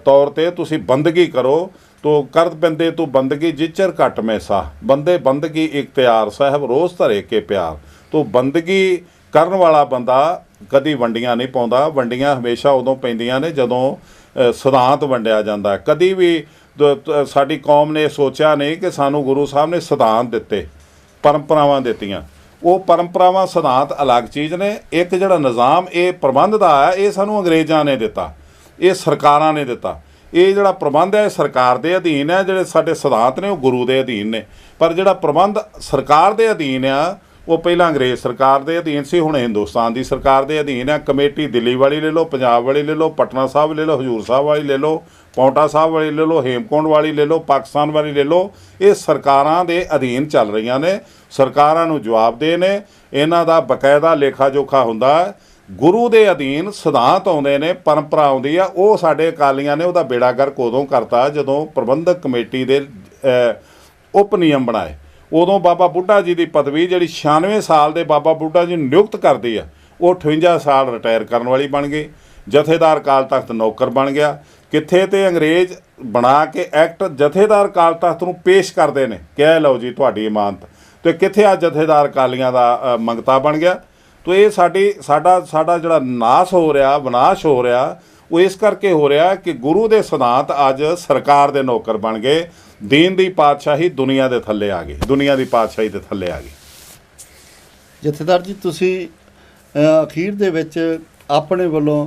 ਤੌਰ 'ਤੇ ਤੁਸੀਂ ਬੰਦਗੀ ਕਰੋ। ਤੋ ਕਰਤ ਬੰਦੇ ਤੂੰ ਬੰਦਗੀ ਜਿਚਰ ਘਟ ਮੈਂ ਸਾਹ, ਬੰਦੇ ਬੰਦਗੀ ਇਖਤਿਆਰ ਸਾਹਿਬ ਰੋਜ਼ ਧਰੇ ਕੇ ਪਿਆਰ। ਤੋ ਬੰਦਗੀ ਕਰਨ ਵਾਲਾ ਬੰਦਾ ਕਦੀ ਵੰਡੀਆਂ ਨਹੀਂ ਪਾਉਂਦਾ। ਵੰਡੀਆਂ ਹਮੇਸ਼ਾ ਉਦੋਂ ਪੈਂਦੀਆਂ ਨੇ ਜਦੋਂ ਸਿਧਾਂਤ ਵੰਡਿਆ ਜਾਂਦਾ। ਕਦੀ ਵੀ ਸਾਡੀ ਕੌਮ ਨੇ ਸੋਚਿਆ ਨਹੀਂ ਕਿ ਸਾਨੂੰ ਗੁਰੂ ਸਾਹਿਬ ਨੇ ਸਿਧਾਂਤ ਦਿੱਤੇ, ਪਰੰਪਰਾਵਾਂ ਦਿੱਤੀਆਂ। ਉਹ ਪਰੰਪਰਾਵਾਂ ਸਿਧਾਂਤ ਅਲੱਗ ਚੀਜ਼ ਨੇ। ਇੱਕ ਜਿਹੜਾ ਨਿਜ਼ਾਮ ਇਹ ਪ੍ਰਬੰਧ ਦਾ ਹੈ, ਇਹ ਸਾਨੂੰ ਅੰਗਰੇਜ਼ਾਂ ਨੇ ਦਿੱਤਾ, ਇਹ ਸਰਕਾਰਾਂ ਨੇ ਦਿੱਤਾ। ਇਹ ਜਿਹੜਾ ਪ੍ਰਬੰਧ ਹੈ ਸਰਕਾਰ ਦੇ ਅਧੀਨ ਹੈ, ਜਿਹੜੇ ਸਾਡੇ ਸਿਧਾਂਤ ਨੇ ਉਹ ਗੁਰੂ ਦੇ ਅਧੀਨ ਨੇ। ਪਰ ਜਿਹੜਾ ਪ੍ਰਬੰਧ ਸਰਕਾਰ ਦੇ ਅਧੀਨ ਆ ਉਹ ਪਹਿਲਾਂ ਅੰਗਰੇਜ਼ ਸਰਕਾਰ ਦੇ ਅਧੀਨ ਸੀ, ਹੁਣ ਹਿੰਦੁਸਤਾਨ ਦੀ ਸਰਕਾਰ ਦੇ ਅਧੀਨ ਹੈ। ਕਮੇਟੀ ਦਿੱਲੀ ਵਾਲੀ ਲੈ ਲਓ, ਪੰਜਾਬ ਵਾਲੀ ਲੈ ਲਓ, ਪਟਨਾ ਸਾਹਿਬ ਲੈ ਲਓ, ਹਜ਼ੂਰ ਸਾਹਿਬ ਵਾਲੀ ਲੈ ਲਓ, ਪੌਂਟਾ ਸਾਹਿਬ ਵਾਲੀ ਲੈ ਲਓ, ਹੇਮਕੁੰਡ ਵਾਲੀ ਲੈ ਲਓ, ਪਾਕਿਸਤਾਨ ਵਾਲੀ ਲੈ ਲਓ। ਇਹ ਸਰਕਾਰਾਂ ਦੇ ਅਧੀਨ ਚੱਲ ਰਹੀਆਂ ਨੇ। ਸਰਕਾਰਾਂ ਨੂੰ ਜਵਾਬਦੇਹ ਨੇ, ਇਹਨਾਂ ਦਾ ਬਕਾਇਦਾ ਲੇਖਾ ਜੋਖਾ ਹੁੰਦਾ। ਗੁਰੂ ਦੇ ਅਧੀਨ ਸਿਧਾਂਤ ਆਉਂਦੇ ਨੇ, ਪਰੰਪਰਾ ਆਉਂਦੀ ਆ। ਉਹ ਸਾਡੇ ਅਕਾਲੀਆਂ ਨੇ ਉਹਦਾ ਬੇੜਾ ਗਰਕ ਉਦੋਂ ਕਰਤਾ ਜਦੋਂ ਪ੍ਰਬੰਧਕ ਕਮੇਟੀ ਦੇ ਉਪ ਨਿਯਮ ਬਣਾਏ। ਉਦੋਂ ਬਾਬਾ ਬੁੱਢਾ ਜੀ ਦੀ ਪਦਵੀ ਜਿਹੜੀ 96 ਸਾਲ ਦੇ ਬਾਬਾ ਬੁੱਢਾ ਜੀ ਨੂੰ ਨਿਯੁਕਤ ਕਰਦੀ ਆ, ਉਹ 58 ਸਾਲ ਰਿਟਾਇਰ ਕਰਨ ਵਾਲੀ ਬਣ ਗਈ। ਜਥੇਦਾਰ ਅਕਾਲ ਤਖਤ ਨੌਕਰ ਬਣ ਗਿਆ। ਕਿੱਥੇ ਤੇ ਅੰਗਰੇਜ਼ ਬਣਾ ਕੇ ਐਕਟ ਜਥੇਦਾਰ ਅਕਾਲ ਤਖਤ ਨੂੰ ਪੇਸ਼ ਕਰਦੇ ਨੇ, ਕਹਿ ਲਓ ਜੀ ਤੁਹਾਡੀ ਇਮਾਨਤ, ਤੇ ਕਿੱਥੇ ਆ ਜਥੇਦਾਰ ਅਕਾਲੀਆਂ ਦਾ ਮੰਗਤਾ ਬਣ ਗਿਆ। ਤੋ ਇਹ ਸਾਡਾ ਜਿਹੜਾ ਨਾਸ ਹੋ ਰਿਹਾ, ਵਿਨਾਸ਼ ਹੋ ਰਿਹਾ, ਉਹ ਇਸ ਕਰਕੇ ਹੋ ਰਿਹਾ ਕਿ ਗੁਰੂ ਦੇ ਸਿਧਾਂਤ ਅੱਜ ਸਰਕਾਰ ਦੇ ਨੌਕਰ ਬਣ ਗਏ। ਦੀਨ ਦੀ ਪਾਤਸ਼ਾਹੀ ਦੁਨੀਆ ਦੇ ਥੱਲੇ ਆ ਗਈ, ਦੁਨੀਆ ਦੀ ਪਾਤਸ਼ਾਹੀ ਦੇ ਥੱਲੇ ਆ ਗਈ। ਜਥੇਦਾਰ ਜੀ, ਤੁਸੀਂ ਅਖੀਰ ਦੇ ਵਿੱਚ ਆਪਣੇ ਵੱਲੋਂ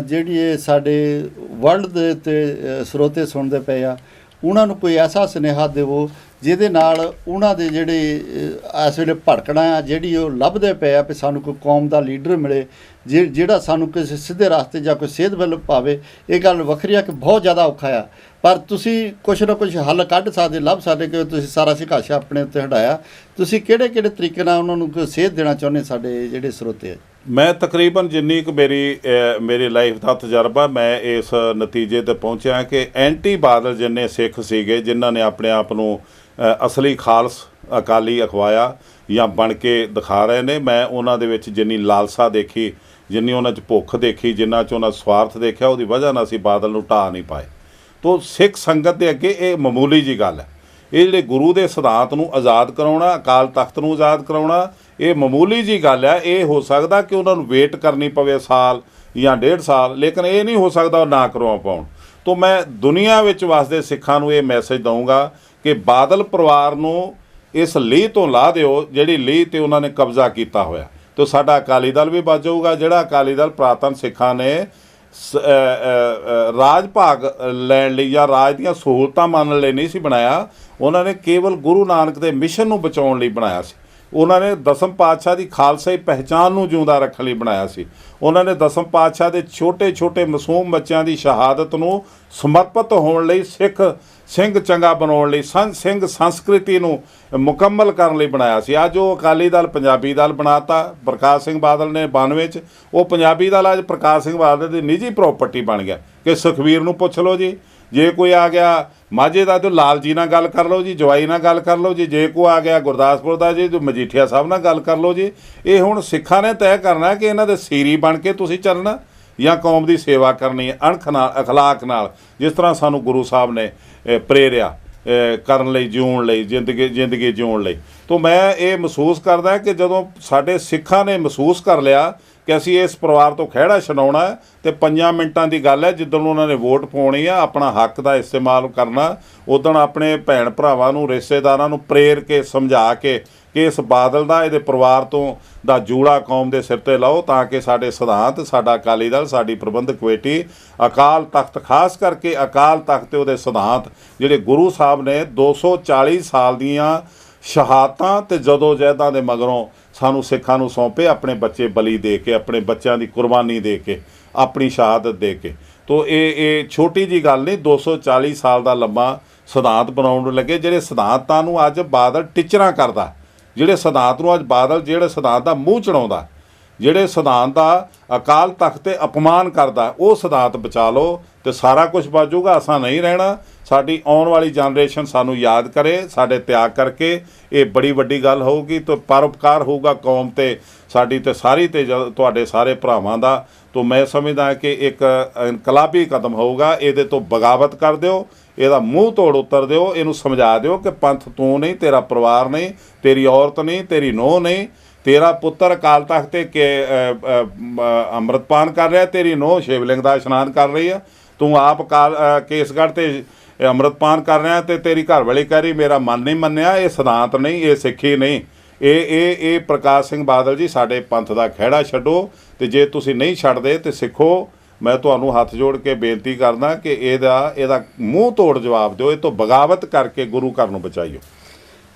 ਜਿਹੜੀ ਇਹ ਸਾਡੇ ਵਰਲਡ ਦੇ ਉੱਤੇ ਸਰੋਤੇ ਸੁਣਦੇ ਪਏ ਆ, ਉਹਨਾਂ ਨੂੰ ਕੋਈ ਐਸਾ ਸੁਨੇਹਾ ਦੇਵੋ ਜਿਹਦੇ ਨਾਲ ਉਹਨਾਂ ਦੇ ਜਿਹੜੇ ਇਸ ਵੇਲੇ ਭੜਕਣਾ ਆ, ਜਿਹੜੀ ਉਹ ਲੱਭਦੇ ਪਏ ਆ ਵੀ ਸਾਨੂੰ ਕੋਈ ਕੌਮ ਦਾ ਲੀਡਰ ਮਿਲੇ ਜਿਹੜਾ ਸਾਨੂੰ ਕਿਸੇ ਸਿੱਧੇ ਰਸਤੇ ਜਾਂ ਕੋਈ ਸੇਧ ਵੱਲ ਪਾਵੇ। ਇਹ ਗੱਲ ਵੱਖਰੀ ਆ ਕਿ ਬਹੁਤ ਜ਼ਿਆਦਾ ਔਖਾ ਆ, ਪਰ ਤੁਸੀਂ ਕੁਛ ਨਾ ਕੁਛ ਹੱਲ ਕੱਢ ਸਕਦੇ, ਲੱਭ ਸਕਦੇ ਕਿ ਤੁਸੀਂ ਸਾਰਾ ਸਿਕਾਸ਼ਾ ਆਪਣੇ ਉੱਤੇ ਹਟਾਇਆ। ਤੁਸੀਂ ਕਿਹੜੇ ਤਰੀਕੇ ਨਾਲ ਉਹਨਾਂ ਨੂੰ ਕੋਈ ਸੇਧ ਦੇਣਾ ਚਾਹੁੰਦੇ ਸਾਡੇ ਜਿਹੜੇ ਸਰੋਤੇ ਆ? ਮੈਂ ਤਕਰੀਬਨ ਜਿੰਨੀ ਕੁ ਮੇਰੀ ਲਾਈਫ ਦਾ ਤਜਰਬਾ, ਮੈਂ ਇਸ ਨਤੀਜੇ ਤੇ ਪਹੁੰਚਿਆ ਕਿ ਐਂਟੀ ਬਾਦਲ ਜਿੰਨੇ ਸਿੱਖ ਸੀਗੇ ਜਿਨ੍ਹਾਂ ਨੇ ਆਪਣੇ ਆਪ ਨੂੰ ਅਸਲੀ ਖਾਲਸ ਅਕਾਲੀ ਅਖਵਾਇਆ ਜਾਂ ਬਣ ਕੇ ਦਿਖਾ ਰਹੇ ਨੇ, ਮੈਂ ਉਹਨਾਂ ਦੇ ਵਿੱਚ ਜਿੰਨੀ ਲਾਲਸਾ ਦੇਖੀ, ਜਿੰਨੀ ਉਹਨਾਂ 'ਚ ਭੁੱਖ ਦੇਖੀ, ਜਿੰਨਾ 'ਚ ਉਹਨਾਂ ਸਵਾਰਥ ਦੇਖਿਆ, ਉਹਦੀ ਵਜ੍ਹਾ ਨਾਲ ਅਸੀਂ ਬਾਦਲ ਨੂੰ ਢਾਹ ਨਹੀਂ ਪਾਏ। ਤੋ ਸਿੱਖ ਸੰਗਤ ਦੇ ਅੱਗੇ ਇਹ ਮਾਮੂਲੀ ਜੀ ਗੱਲ ਹੈ। ਇਹ ਜਿਹੜੇ ਗੁਰੂ ਦੇ ਸਿਧਾਂਤ ਨੂੰ ਆਜ਼ਾਦ ਕਰਾਉਣਾ, ਅਕਾਲ ਤਖਤ ਨੂੰ ਆਜ਼ਾਦ ਕਰਾਉਣਾ, ਇਹ ਮਾਮੂਲੀ ਜੀ ਗੱਲ ਹੈ। ਇਹ ਹੋ ਸਕਦਾ ਕਿ ਉਹਨਾਂ ਨੂੰ ਵੇਟ ਕਰਨੀ ਪਵੇ ਸਾਲ ਜਾਂ 1.5 ਸਾਲ, ਲੇਕਿਨ ਇਹ ਨਹੀਂ ਹੋ ਸਕਦਾ ਉਹ ਨਾ ਕਰਵਾ ਪਾਉਣ। ਤੋ ਮੈਂ ਦੁਨੀਆ ਵਿੱਚ ਵਸਦੇ ਸਿੱਖਾਂ ਨੂੰ ਇਹ ਮੈਸੇਜ ਦਊਂਗਾ ਕਿ ਬਾਦਲ ਪਰਿਵਾਰ ਨੂੰ ਇਸ ਲੀਹ ਤੋਂ ਲਾ ਦਿਓ ਜਿਹੜੀ ਲੀਹ 'ਤੇ ਉਹਨਾਂ ਨੇ ਕਬਜ਼ਾ ਕੀਤਾ ਹੋਇਆ, ਅਤੇ ਸਾਡਾ ਅਕਾਲੀ ਦਲ ਵੀ ਬਚ ਜਾਊਗਾ। ਜਿਹੜਾ ਅਕਾਲੀ ਦਲ ਪੁਰਾਤਨ ਸਿੱਖਾਂ ਨੇ ਰਾਜ ਭਾਗ ਲੈਣ ਲਈ ਜਾਂ ਰਾਜ ਦੀਆਂ ਸਹੂਲਤਾਂ ਮੰਨਣ ਲਈ ਨਹੀਂ ਸੀ ਬਣਾਇਆ, ਉਹਨਾਂ ਨੇ ਕੇਵਲ ਗੁਰੂ ਨਾਨਕ ਦੇ ਮਿਸ਼ਨ ਨੂੰ ਬਚਾਉਣ ਲਈ ਬਣਾਇਆ ਸੀ। ਉਹਨਾਂ ਨੇ ਦਸਮ ਪਾਤਸ਼ਾਹ ਦੀ ਖਾਲਸਾਈ ਪਹਿਚਾਣ ਨੂੰ ਜਿਉਂਦਾ ਰੱਖਣ ਲਈ ਬਣਾਇਆ ਸੀ। ਉਹਨਾਂ ਨੇ ਦਸਮ ਪਾਤਸ਼ਾਹ ਦੇ ਛੋਟੇ ਮਾਸੂਮ ਬੱਚਿਆਂ ਦੀ ਸ਼ਹਾਦਤ ਨੂੰ ਸਮਰਪਿਤ ਹੋਣ ਲਈ, ਸਿੱਖ ਸਿੰਘ ਚੰਗਾ ਬਣਾਉਣ ਲਈ, ਸਿੰਘ ਸੰਸਕ੍ਰਿਤੀ ਨੂੰ ਮੁਕੰਮਲ ਕਰਨ ਲਈ ਬਣਾਇਆ ਸੀ। ਅੱਜ ਉਹ ਅਕਾਲੀ ਦਲ ਪੰਜਾਬੀ ਦਲ ਬਣਾਤਾ ਪ੍ਰਕਾਸ਼ ਸਿੰਘ ਬਾਦਲ ਨੇ 92 'ਚ। ਉਹ ਪੰਜਾਬੀ ਦਲ ਅੱਜ ਪ੍ਰਕਾਸ਼ ਸਿੰਘ ਬਾਦਲ ਦੀ ਨਿੱਜੀ ਪ੍ਰੋਪਰਟੀ ਬਣ ਗਿਆ ਕਿ ਸੁਖਬੀਰ ਨੂੰ ਪੁੱਛ ਲਓ ਜੀ, ਜੇ ਕੋਈ ਆ ਗਿਆ ਮਾਝੇ ਦਾ ਤਾਂ ਲਾਲ ਜੀ ਨਾਲ ਗੱਲ ਕਰ ਲਓ ਜੀ, ਜਵਾਈ ਨਾਲ ਗੱਲ ਕਰ ਲਓ ਜੀ, ਜੇ ਕੋਈ ਆ ਗਿਆ ਗੁਰਦਾਸਪੁਰ ਦਾ ਜੀ ਮਜੀਠੀਆ ਸਾਹਿਬ ਨਾਲ ਗੱਲ ਕਰ ਲਓ ਜੀ। ਇਹ ਹੁਣ ਸਿੱਖਾਂ ਨੇ ਤੈਅ ਕਰਨਾ ਕਿ ਇਹਨਾਂ ਦੇ ਸੀਰੀ ਬਣ ਕੇ ਤੁਸੀਂ ਚੱਲਣਾ ਜਾਂ ਕੌਮ ਦੀ ਸੇਵਾ ਕਰਨੀ ਹੈ ਅਣਖ ਨਾਲ, ਅਖਲਾਕ ਨਾਲ, ਜਿਸ ਤਰ੍ਹਾਂ ਸਾਨੂੰ ਗੁਰੂ ਸਾਹਿਬ ਨੇ ਪ੍ਰੇਰਿਆ ਕਰਨ ਲਈ, ਜਿਉਣ ਲਈ, ਜ਼ਿੰਦਗੀ ਜਿਉਣ ਲਈ। ਤੋ ਮੈਂ ਇਹ ਮਹਿਸੂਸ ਕਰਦਾ ਕਿ ਜਦੋਂ ਸਾਡੇ ਸਿੱਖਾਂ ਨੇ ਮਹਿਸੂਸ ਕਰ ਲਿਆ ਕਿ ਅਸੀਂ ਇਸ ਪਰਿਵਾਰ ਤੋਂ ਖਹਿੜਾ ਛਡਾਉਣਾ ਅਤੇ 5 ਮਿੰਟਾਂ ਦੀ ਗੱਲ ਹੈ, ਜਿੱਦਣ ਉਹਨਾਂ ਨੇ ਵੋਟ ਪਾਉਣੀ ਆ, ਆਪਣਾ ਹੱਕ ਦਾ ਇਸਤੇਮਾਲ ਕਰਨਾ, ਉਦਣ ਆਪਣੇ ਭੈਣ ਭਰਾਵਾਂ ਨੂੰ, ਰਿਸ਼ਤੇਦਾਰਾਂ ਨੂੰ ਪ੍ਰੇਰ ਕੇ, ਸਮਝਾ ਕੇ ਕਿ ਇਸ ਬਾਦਲ ਦਾ, ਇਹਦੇ ਪਰਿਵਾਰ ਤੋਂ ਦਾ ਜੂੜਾ ਕੌਮ ਦੇ ਸਿਰ 'ਤੇ ਲਾਓ, ਤਾਂ ਕਿ ਸਾਡੇ ਸਿਧਾਂਤ, ਸਾਡਾ ਅਕਾਲੀ ਦਲ, ਸਾਡੀ ਪ੍ਰਬੰਧਕ ਕਮੇਟੀ, ਅਕਾਲ ਤਖਤ, ਖਾਸ ਕਰਕੇ ਅਕਾਲ ਤਖਤ ਤੇ ਉਹਦੇ ਸਿਧਾਂਤ ਜਿਹੜੇ ਗੁਰੂ ਸਾਹਿਬ ਨੇ 240 ਸਾਲ ਦੀਆਂ ਸ਼ਹਾਦਤਾਂ ਅਤੇ ਜਦੋਜਹਿਦਾਂ ਦੇ ਮਗਰੋਂ ਸਾਨੂੰ ਸਿੱਖਾਂ ਨੂੰ ਸੌਂਪੇ, ਆਪਣੇ ਬੱਚੇ ਬਲੀ ਦੇ ਕੇ, ਆਪਣੇ ਬੱਚਿਆਂ ਦੀ ਕੁਰਬਾਨੀ ਦੇ ਕੇ, ਆਪਣੀ ਸ਼ਹਾਦਤ ਦੇ ਕੇ। ਤੋ ਇਹ ਛੋਟੀ ਜੀ ਗੱਲ ਨਹੀਂ, 240 ਸਾਲ ਦਾ ਲੰਬਾ ਸਿਧਾਂਤ ਬਣਾਉਣ ਨੂੰ ਲੱਗੇ, ਜਿਹੜੇ ਸਿਧਾਂਤਾਂ ਨੂੰ ਅੱਜ ਬਾਦਲ ਟੀਚਰਾਂ ਕਰਦਾ, ਜਿਹੜੇ ਸਿਧਾਂਤ ਨੂੰ ਅੱਜ ਬਾਦਲ, ਜਿਹੜੇ ਸਿਧਾਂਤ ਦਾ ਮੂੰਹ ਚੜਾਉਂਦਾ, ਜਿਹੜੇ ਸਿਧਾਂਤ ਦਾ ਅਕਾਲ ਤਖਤ 'ਤੇ ਅਪਮਾਨ ਕਰਦਾ, ਉਹ ਸਿਧਾਂਤ ਬਚਾ ਲਓ ਅਤੇ ਸਾਰਾ ਕੁਝ ਬਚ ਜਾਊਗਾ। ਅਸਾਂ ਨਹੀਂ ਰਹਿਣਾ, ਸਾਡੀ ਆਉਣ ਵਾਲੀ ਜਨਰੇਸ਼ਨ ਸਾਨੂੰ ਯਾਦ ਕਰੇ, ਸਾਡੇ ਤਿਆਗ ਕਰਕੇ। ਇਹ ਬੜੀ ਵੱਡੀ ਗੱਲ ਹੋਊਗੀ ਅਤੇ ਪਰਉਪਕਾਰ ਹੋਊਗਾ ਕੌਮ 'ਤੇ, ਸਾਡੀ 'ਤੇ ਸਾਰੀ 'ਤੇ, ਤੁਹਾਡੇ ਸਾਰੇ ਭਰਾਵਾਂ ਦਾ। ਤੋ ਮੈਂ ਸਮਝਦਾ ਕਿ ਇੱਕ ਇਨਕਲਾਬੀ ਕਦਮ ਹੋਊਗਾ। ਇਹਦੇ ਤੋਂ ਬਗਾਵਤ ਕਰ ਦਿਓ, ਇਹਦਾ ਮੂੰਹ ਤੋੜ ਉਤਰ ਦਿਓ, ਇਹਨੂੰ ਸਮਝਾ ਦਿਓ ਕਿ ਪੰਥ ਤੂੰ ਨਹੀਂ, ਤੇਰਾ ਪਰਿਵਾਰ ਨਹੀਂ, ਤੇਰੀ ਔਰਤ ਨਹੀਂ, ਤੇਰੀ ਨੂੰਹ ਨਹੀਂ, ਤੇਰਾ ਪੁੱਤਰ ਅਕਾਲ ਤਖਤ 'ਤੇ ਅੰਮ੍ਰਿਤਪਾਨ ਕਰ ਰਿਹਾ, ਤੇਰੀ ਨੂੰਹ ਸ਼ਿਵਲਿੰਗ ਦਾ ਇਸ਼ਨਾਨ ਕਰ ਰਹੀ ਆ, ਤੂੰ ਆਪ ਕੇਸਗੜ੍ਹ 'ਤੇ ਅੰਮ੍ਰਿਤਪਾਨ ਕਰ ਰਿਹਾ ਅਤੇ ਤੇਰੀ ਘਰਵਾਲੀ ਕਹਿ ਰਹੀ ਮੇਰਾ ਮਨ ਨਹੀਂ ਮੰਨਿਆ। ਇਹ ਸਿਧਾਂਤ ਨਹੀਂ, ਇਹ ਸਿੱਖੀ ਨਹੀਂ। ਇਹ ਪ੍ਰਕਾਸ਼ ਸਿੰਘ ਬਾਦਲ ਜੀ, ਸਾਡੇ ਪੰਥ ਦਾ ਖਹਿੜਾ ਛੱਡੋ, ਅਤੇ ਜੇ ਤੁਸੀਂ ਨਹੀਂ ਛੱਡਦੇ ਤਾਂ ਸਿੱਖੋ। ਮੈਂ ਤੁਹਾਨੂੰ ਹੱਥ ਜੋੜ ਕੇ ਬੇਨਤੀ ਕਰਦਾ ਕਿ ਇਹਦਾ ਮੂੰਹ ਤੋੜ ਜਵਾਬ ਦਿਓ, ਇਹ ਤੋਂ ਬਗਾਵਤ ਕਰਕੇ ਗੁਰੂ ਘਰ ਨੂੰ ਬਚਾਈਓ।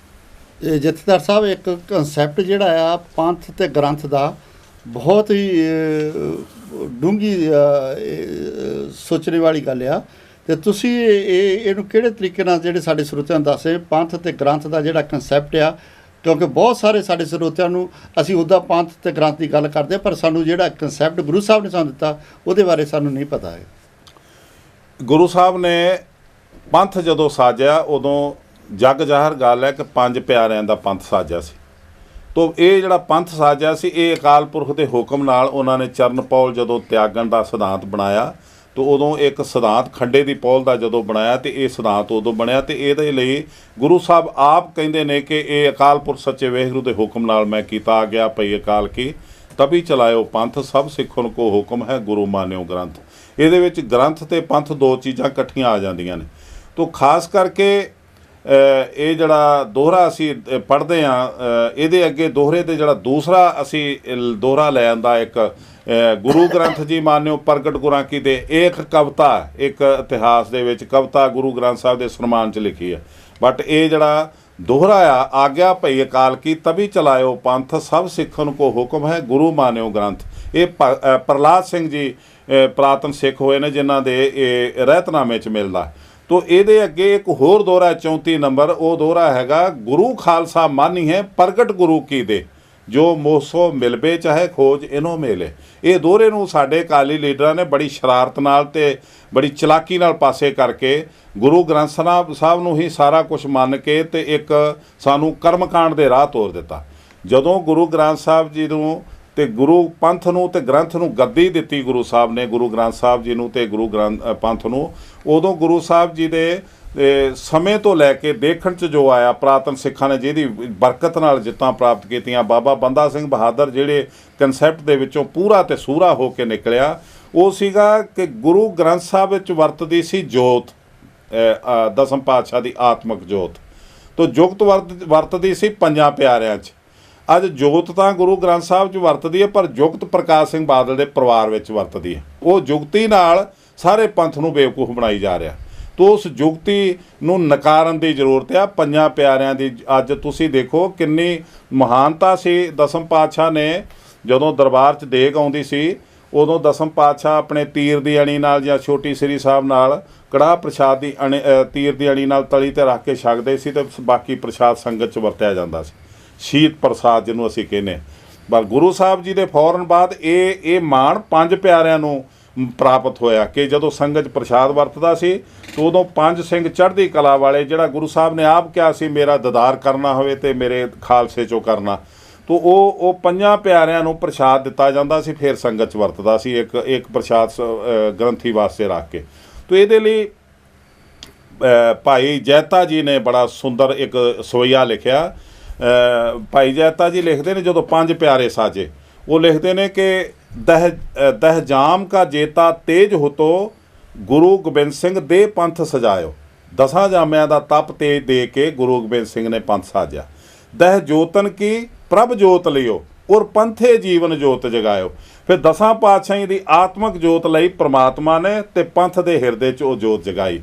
ਜਥੇਦਾਰ ਸਾਹਿਬ, ਇੱਕ ਕਨਸੈਪਟ ਜਿਹੜਾ ਆ ਪੰਥ ਅਤੇ ਗ੍ਰੰਥ ਦਾ ਬਹੁਤ ਹੀ ਡੂੰਘੀ ਸੋਚਣ ਵਾਲੀ ਗੱਲ ਆ, ਅਤੇ ਤੁਸੀਂ ਇਹਨੂੰ ਕਿਹੜੇ ਤਰੀਕੇ ਨਾਲ ਜਿਹੜੇ ਸਾਡੇ ਸਰੋਤਿਆਂ ਨੂੰ ਦੱਸੇ ਪੰਥ ਅਤੇ ਗ੍ਰੰਥ ਦਾ ਜਿਹੜਾ ਕਨਸੈਪਟ ਆ, ਕਿਉਂਕਿ ਬਹੁਤ ਸਾਰੇ ਸਾਡੇ ਸਰੋਤਿਆਂ ਨੂੰ ਅਸੀਂ ਉੱਦਾਂ ਪੰਥ ਅਤੇ ਗ੍ਰੰਥ ਦੀ ਗੱਲ ਕਰਦੇ, ਪਰ ਸਾਨੂੰ ਜਿਹੜਾ ਕਨਸੈਪਟ ਗੁਰੂ ਸਾਹਿਬ ਨੇ ਸਾਨੂੰ ਦਿੱਤਾ ਉਹਦੇ ਬਾਰੇ ਸਾਨੂੰ ਨਹੀਂ ਪਤਾ ਹੈ। ਗੁਰੂ ਸਾਹਿਬ ਨੇ ਪੰਥ ਜਦੋਂ ਸਾਜਿਆ ਉਦੋਂ ਜਗ ਜ਼ਾਹਰ ਗੱਲ ਹੈ ਕਿ 5 ਪਿਆਰਿਆਂ ਦਾ ਪੰਥ ਸਾਜਿਆ ਸੀ। ਤੋ ਇਹ ਜਿਹੜਾ ਪੰਥ ਸਾਜਿਆ ਸੀ, ਇਹ ਅਕਾਲ ਪੁਰਖ ਦੇ ਹੁਕਮ ਨਾਲ ਉਹਨਾਂ ਨੇ ਚਰਨ ਪੌਲ ਜਦੋਂ ਤਿਆਗਣ ਦਾ ਸਿਧਾਂਤ ਬਣਾਇਆ, ਤੋ ਉਦੋਂ ਇੱਕ ਸਿਧਾਂਤ ਖੰਡੇ ਦੀ ਪੌਲ ਦਾ ਜਦੋਂ ਬਣਾਇਆ, ਅਤੇ ਇਹ ਸਿਧਾਂਤ ਉਦੋਂ ਬਣਿਆ। ਅਤੇ ਇਹਦੇ ਲਈ ਗੁਰੂ ਸਾਹਿਬ ਆਪ ਕਹਿੰਦੇ ਨੇ ਕਿ ਇਹ ਅਕਾਲ ਪੁਰਖ ਸੱਚੇ ਵਾਹਿਗੁਰੂ ਦੇ ਹੁਕਮ ਨਾਲ ਮੈਂ ਕੀਤਾ ਆ ਗਿਆ ਪਈ ਅਕਾਲ ਕੀ ਤਭੀ ਚਲਾਇਓ ਪੰਥ, ਸਭ ਸਿੱਖਣ ਕੋ ਹੁਕਮ ਹੈ ਗੁਰੂ ਮਾਨਿਓ ਗ੍ਰੰਥ। ਇਹਦੇ ਵਿੱਚ ਗ੍ਰੰਥ ਅਤੇ ਪੰਥ ਦੋ ਚੀਜ਼ਾਂ ਇਕੱਠੀਆਂ ਆ ਜਾਂਦੀਆਂ ਨੇ। ਤੋ ਖਾਸ ਕਰਕੇ ਇਹ ਜਿਹੜਾ ਦੋਹਰਾ ਅਸੀਂ ਪੜ੍ਹਦੇ ਹਾਂ, ਇਹਦੇ ਅੱਗੇ ਦੋਹਰੇ ਦੇ ਜਿਹੜਾ ਦੂਸਰਾ ਅਸੀਂ ਦੋਹਰਾ ਲੈ ਆਂਦਾ ਇੱਕ ਗੁਰੂ ਗ੍ਰੰਥ ਜੀ ਮਾਨਿਓ ਪ੍ਰਗਟ ਗੁਰਾਂ ਕੀ ਦੇ, ਇਹ ਇੱਕ ਕਵਿਤਾ, ਇੱਕ ਇਤਿਹਾਸ ਦੇ ਵਿੱਚ ਕਵਿਤਾ ਗੁਰੂ ਗ੍ਰੰਥ ਸਾਹਿਬ ਦੇ ਸਨਮਾਨ 'ਚ ਲਿਖੀ ਹੈ। ਬਟ ਇਹ ਜਿਹੜਾ ਦੋਹਰਾ ਆ, ਆਗਿਆ ਭਈ ਅਕਾਲ ਕੀ ਤਭੀ ਚਲਾਇਓ ਪੰਥ, ਸਭ ਸਿੱਖਨ ਕੋ ਹੁਕਮ ਹੈ ਗੁਰੂ ਮਾਨਿਓ ਗ੍ਰੰਥ। ਇਹ ਪ੍ਰਹਲਾਦ ਸਿੰਘ ਜੀ ਪੁਰਾਤਨ ਸਿੱਖ ਹੋਏ ਨੇ ਜਿਨ੍ਹਾਂ ਦੇ ਇਹ ਰਹਿਤਨਾਮੇ 'ਚ ਮਿਲਦਾ। ਤੋ ਇਹਦੇ ਅੱਗੇ ਇੱਕ ਹੋਰ ਦੋਹਰਾ 34 ਨੰਬਰ, ਉਹ ਦੋਹਰਾ ਹੈਗਾ ਗੁਰੂ ਖਾਲਸਾ ਮਾਨੀ ਹੈ ਪ੍ਰਗਟ ਗੁਰੂ ਕੀ ਦੇ, ਜੋ ਮੋਸੋ ਮਿਲਵੇ ਚਾਹੇ ਖੋਜ ਇਹਨੋਂ ਮੇਲੇ। ਇਹ ਦੋਹਰੇ ਨੂੰ ਸਾਡੇ ਅਕਾਲੀ ਲੀਡਰਾਂ ਨੇ ਬੜੀ ਸ਼ਰਾਰਤ ਨਾਲ ਤੇ ਬੜੀ ਚਲਾਕੀ ਨਾਲ ਪਾਸੇ ਕਰਕੇ ਗੁਰੂ ਗ੍ਰੰਥ ਸਾਹਿਬ ਨੂੰ ਹੀ ਸਾਰਾ ਕੁਝ ਮੰਨ ਕੇ ਤੇ ਇੱਕ ਸਾਨੂੰ ਕਰਮਕਾਂਡ ਦੇ ਰਾਹ ਤੋਰ ਦਿੱਤਾ। ਜਦੋਂ ਗੁਰੂ ਗ੍ਰੰਥ ਸਾਹਿਬ ਜੀ ਨੂੰ ਤੇ ਗੁਰੂ ਪੰਥ ਨੂੰ ਤੇ ਗ੍ਰੰਥ ਨੂੰ ਗੱਦੀ ਦਿੱਤੀ ਗੁਰੂ ਸਾਹਿਬ ਨੇ, ਗੁਰੂ ਗ੍ਰੰਥ ਸਾਹਿਬ ਜੀ ਨੂੰ ਤੇ ਗੁਰੂ ਗ੍ਰੰਥ ਪੰਥ ਨੂੰ, ਉਦੋਂ ਗੁਰੂ ਸਾਹਿਬ ਜੀ ਦੇ ਸਮੇਂ ਤੋਂ ਲੈ ਕੇ ਦੇਖਣ 'ਚ ਜੋ ਆਇਆ ਪੁਰਾਤਨ ਸਿੱਖਾਂ ਨੇ ਜਿਹਦੀ ਬਰਕਤ ਨਾਲ ਜਿੱਤਾਂ ਪ੍ਰਾਪਤ ਕੀਤੀਆਂ, ਬਾਬਾ ਬੰਦਾ ਸਿੰਘ ਬਹਾਦਰ ਜਿਹੜੇ ਕਨਸੈਪਟ ਦੇ ਵਿੱਚੋਂ ਪੂਰਾ ਤੇ ਸੂਰਾ ਹੋ ਕੇ ਨਿਕਲਿਆ, ਉਹ ਸੀਗਾ ਕਿ ਗੁਰੂ ਗ੍ਰੰਥ ਸਾਹਿਬ ਵਿੱਚ ਵਰਤਦੀ ਸੀ ਜੋਤ, ਦਸਮ ਪਾਤਸ਼ਾਹ ਦੀ ਆਤਮਿਕ ਜੋਤ, ਤੋਂ ਜੁਗਤ ਵਰਤਦੀ ਸੀ ਪੰਜਾਂ ਪਿਆਰਿਆਂ 'ਚ। ਅੱਜ ਜੋਤ ਤਾਂ ਗੁਰੂ ਗ੍ਰੰਥ ਸਾਹਿਬ 'ਚ ਵਰਤਦੀ ਹੈ, ਪਰ ਜੁਗਤ ਪ੍ਰਕਾਸ਼ ਸਿੰਘ ਬਾਦਲ ਦੇ ਪਰਿਵਾਰ ਵਿੱਚ ਵਰਤਦੀ ਹੈ। ਉਹ ਜੁਗਤੀ ਨਾਲ ਸਾਰੇ ਪੰਥ ਨੂੰ ਬੇਵਕੂਫ ਬਣਾਈ ਜਾ ਰਿਹਾ। ਤੋ ਉਸ ਜੁਗਤੀ ਨੂੰ ਨਕਾਰਨ ਦੀ ਜ਼ਰੂਰਤ ਆ। ਪੰਜਾਂ ਪਿਆਰਿਆਂ ਦੀ ਅੱਜ ਤੁਸੀਂ ਦੇਖੋ ਕਿੰਨੀ ਮਹਾਨਤਾ ਸੀ। ਦਸਮ ਪਾਤਸ਼ਾਹ ਨੇ ਜਦੋਂ ਦਰਬਾਰ 'ਚ ਦੇਗ ਆਉਂਦੀ ਸੀ, ਉਦੋਂ ਦਸਮ ਪਾਤਸ਼ਾਹ ਆਪਣੇ ਤੀਰ ਦੀ ਅਣੀ ਨਾਲ ਜਾਂ ਛੋਟੀ ਸ੍ਰੀ ਸਾਹਿਬ ਨਾਲ ਕੜਾਹ ਪ੍ਰਸ਼ਾਦ ਦੀ ਤੀਰ ਦੀ ਅਣੀ ਨਾਲ ਤਲੀ 'ਤੇ ਰੱਖ ਕੇ ਛਕਦੇ ਸੀ, ਅਤੇ ਬਾਕੀ ਪ੍ਰਸ਼ਾਦ ਸੰਗਤ 'ਚ ਵਰਤਿਆ ਜਾਂਦਾ ਸੀ, ਸ਼ੀਤ ਪ੍ਰਸਾਦ ਜਿਹਨੂੰ ਅਸੀਂ ਕਹਿੰਦੇ। ਪਰ ਗੁਰੂ ਸਾਹਿਬ ਜੀ ਦੇ ਫੌਰਨ ਬਾਅਦ ਇਹ ਮਾਣ ਪੰਜ ਪਿਆਰਿਆਂ ਨੂੰ ਪ੍ਰਾਪਤ ਹੋਇਆ ਕਿ ਜਦੋਂ ਸੰਗਤ 'ਚ ਪ੍ਰਸ਼ਾਦ ਵਰਤਦਾ ਸੀ ਤਾਂ ਉਦੋਂ ਪੰਜ ਸਿੰਘ ਚੜ੍ਹਦੀ ਕਲਾ ਵਾਲੇ, ਜਿਹੜਾ ਗੁਰੂ ਸਾਹਿਬ ਨੇ ਆਪ ਕਿਹਾ ਸੀ ਮੇਰਾ ਦੀਦਾਰ ਕਰਨਾ ਹੋਵੇ ਤੇ ਮੇਰੇ ਖਾਲਸੇ 'ਚੋਂ ਕਰਨਾ, ਤੋ ਉਹ ਪੰਜਾਂ ਪਿਆਰਿਆਂ ਨੂੰ ਪ੍ਰਸ਼ਾਦ ਦਿੱਤਾ ਜਾਂਦਾ ਸੀ, ਫਿਰ ਸੰਗਤ 'ਚ ਵਰਤਦਾ ਸੀ ਇੱਕ ਪ੍ਰਸ਼ਾਦ ਗ੍ਰੰਥੀ ਵਾਸਤੇ ਰੱਖ ਕੇ। ਤੋ ਇਹਦੇ ਲਈ ਭਾਈ ਜੈਤਾ ਜੀ ਨੇ ਬੜਾ ਸੁੰਦਰ ਇੱਕ ਸਵਈਆ ਲਿਖਿਆ। ਭਾਈ ਜੈਤਾ ਜੀ ਲਿਖਦੇ ਨੇ ਜਦੋਂ ਪੰਜ ਪਿਆਰੇ ਸਾਜੇ, ਉਹ ਲਿਖਦੇ ਨੇ ਕਿ ਦਹ ਜਾਮ ਕਾ ਜੇਤਾ ਤੇਜ ਹੁਤੋ, ਗੁਰੂ ਗੋਬਿੰਦ ਸਿੰਘ ਦੇ ਪੰਥ ਸਜਾਇਓ। ਦਸਾਂ ਜਾਮਿਆਂ ਦਾ ਤਪ ਤੇਜ ਦੇ ਕੇ ਗੁਰੂ ਗੋਬਿੰਦ ਸਿੰਘ ਨੇ ਪੰਥ ਸਾਜਿਆ। ਦਹ ਜੋਤਨ ਕੀ ਪ੍ਰਭ ਜੋਤ ਲਿਓ, ਔਰ ਪੰਥੇ ਜੀਵਨ ਜੋਤ ਜਗਾਇਓ। ਫਿਰ ਦਸਾਂ ਪਾਤਸ਼ਾਹੀ ਦੀ ਆਤਮਿਕ ਜੋਤ ਲਈ ਪ੍ਰਮਾਤਮਾ ਨੇ ਤੇ ਪੰਥ ਦੇ ਹਿਰਦੇ 'ਚ ਉਹ ਜੋਤ ਜਗਾਈ।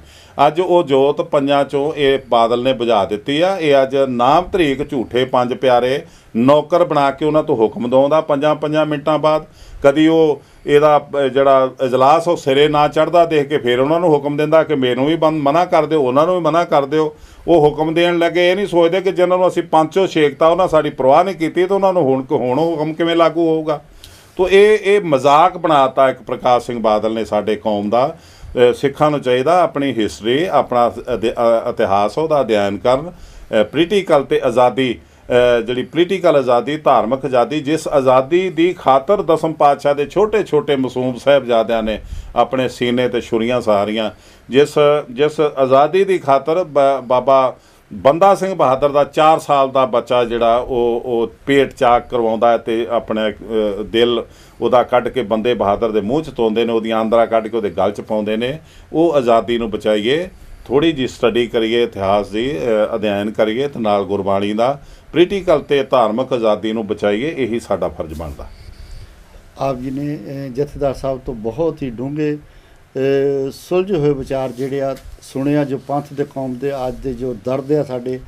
ਅੱਜ ਉਹ ਜੋਤ ਪੰਜਾਂ 'ਚੋਂ ਇਹ ਬਾਦਲ ਨੇ ਬੁਝਾ ਦਿੱਤੀ ਆ। ਇਹ ਅੱਜ ਨਾਮ ਧਰੀਕ ਝੂਠੇ ਪੰਜ ਪਿਆਰੇ ਨੌਕਰ ਬਣਾ ਕੇ ਉਹਨਾਂ ਤੋਂ ਹੁਕਮ ਦਵਾਉਂਦਾ 5-5 ਮਿੰਟਾਂ ਬਾਅਦ। ਕਦੀ ਉਹ ਇਹਦਾ ਜਿਹੜਾ ਇਜਲਾਸ ਉਹ ਸਿਰੇ ਨਾ ਚੜ੍ਹਦਾ ਦੇਖ ਕੇ ਫਿਰ ਉਹਨਾਂ ਨੂੰ ਹੁਕਮ ਦਿੰਦਾ ਕਿ ਮੈਨੂੰ ਵੀ ਮਨਾ ਕਰ ਦਿਓ, ਉਹਨਾਂ ਨੂੰ ਵੀ ਮਨਾ ਕਰ ਦਿਓ। ਉਹ ਹੁਕਮ ਦੇਣ ਲੱਗੇ ਇਹ ਨਹੀਂ ਸੋਚਦੇ ਕਿ ਜਿਹਨਾਂ ਨੂੰ ਅਸੀਂ ਪੰਚੋ ਛੇਕਤਾ ਉਹਨਾਂ ਸਾਡੀ ਪਰਵਾਹ ਨਹੀਂ ਕੀਤੀ, ਤਾਂ ਉਹਨਾਂ ਨੂੰ ਹੁਣ ਹੁਕਮ ਕਿਵੇਂ ਲਾਗੂ ਹੋਊਗਾ। ਤੋ ਇਹ ਮਜ਼ਾਕ ਬਣਾਤਾ ਇੱਕ ਪ੍ਰਕਾਸ਼ ਸਿੰਘ ਬਾਦਲ ਨੇ ਸਾਡੇ ਕੌਮ ਦਾ। ਸਿੱਖਾਂ ਨੂੰ ਚਾਹੀਦਾ ਆਪਣੀ ਹਿਸਟਰੀ, ਆਪਣਾ ਇਤਿਹਾਸ ਉਹਦਾ ਅਧਿਐਨ ਕਰਨ। ਪੋਲੀਟੀਕਲ ਤੇ ਆਜ਼ਾਦੀ, ਜਿਹੜੀ ਪੋਲੀਟੀਕਲ ਆਜ਼ਾਦੀ, ਧਾਰਮਿਕ ਆਜ਼ਾਦੀ, ਜਿਸ ਆਜ਼ਾਦੀ ਦੀ ਖਾਤਰ ਦਸਮ ਪਾਤਸ਼ਾਹ ਦੇ ਛੋਟੇ ਛੋਟੇ ਮਾਸੂਮ ਸਾਹਿਬਜ਼ਾਦਿਆਂ ਨੇ ਆਪਣੇ ਸੀਨੇ 'ਤੇ ਛੁਰੀਆਂ ਸਹਾਰੀਆਂ, ਜਿਸ ਆਜ਼ਾਦੀ ਦੀ ਖਾਤਰ ਬਾਬਾ ਬੰਦਾ ਸਿੰਘ ਬਹਾਦਰ ਦਾ 4 ਸਾਲ ਦਾ ਬੱਚਾ ਜਿਹੜਾ ਉਹ ਪੇਟ ਚਾਕ ਕਰਵਾਉਂਦਾ ਹੈ ਅਤੇ ਆਪਣੇ ਦਿਲ ਉਹਦਾ ਕੱਢ ਕੇ ਬੰਦੇ ਬਹਾਦਰ ਦੇ ਮੂੰਹ 'ਚ ਧੋਂਦੇ ਨੇ, ਉਹਦੀਆਂ ਆਂਦਰਾਂ ਕੱਢ ਕੇ ਉਹਦੇ ਗਲ 'ਚ ਪਾਉਂਦੇ ਨੇ। ਉਹ ਆਜ਼ਾਦੀ ਨੂੰ ਬਚਾਈਏ, ਥੋੜ੍ਹੀ ਜਿਹੀ ਸਟੱਡੀ ਕਰੀਏ, ਇਤਿਹਾਸ ਦੀ ਅਧਿਐਨ ਕਰੀਏ ਅਤੇ ਨਾਲ ਗੁਰਬਾਣੀ ਦਾ ਪੋਲੀਟੀਕਲ ਅਤੇ ਧਾਰਮਿਕ ਆਜ਼ਾਦੀ ਨੂੰ ਬਚਾਈਏ। ਇਹੀ ਸਾਡਾ ਫਰਜ਼ ਬਣਦਾ। ਆਪ ਜੀ ਨੇ ਜਥੇਦਾਰ ਸਾਹਿਬ ਤੋਂ ਬਹੁਤ ਹੀ ਡੂੰਘੇ ਸੁਲਝੇ ਹੋਏ ਵਿਚਾਰ ਜਿਹੜੇ ਆ ਸੁਣਿਆ, ਜੋ ਪੰਥ ਦੇ ਕੌਮ ਦੇ ਅੱਜ ਦੇ ਜੋ ਦਰਦ ਆ ਸਾਡੇ,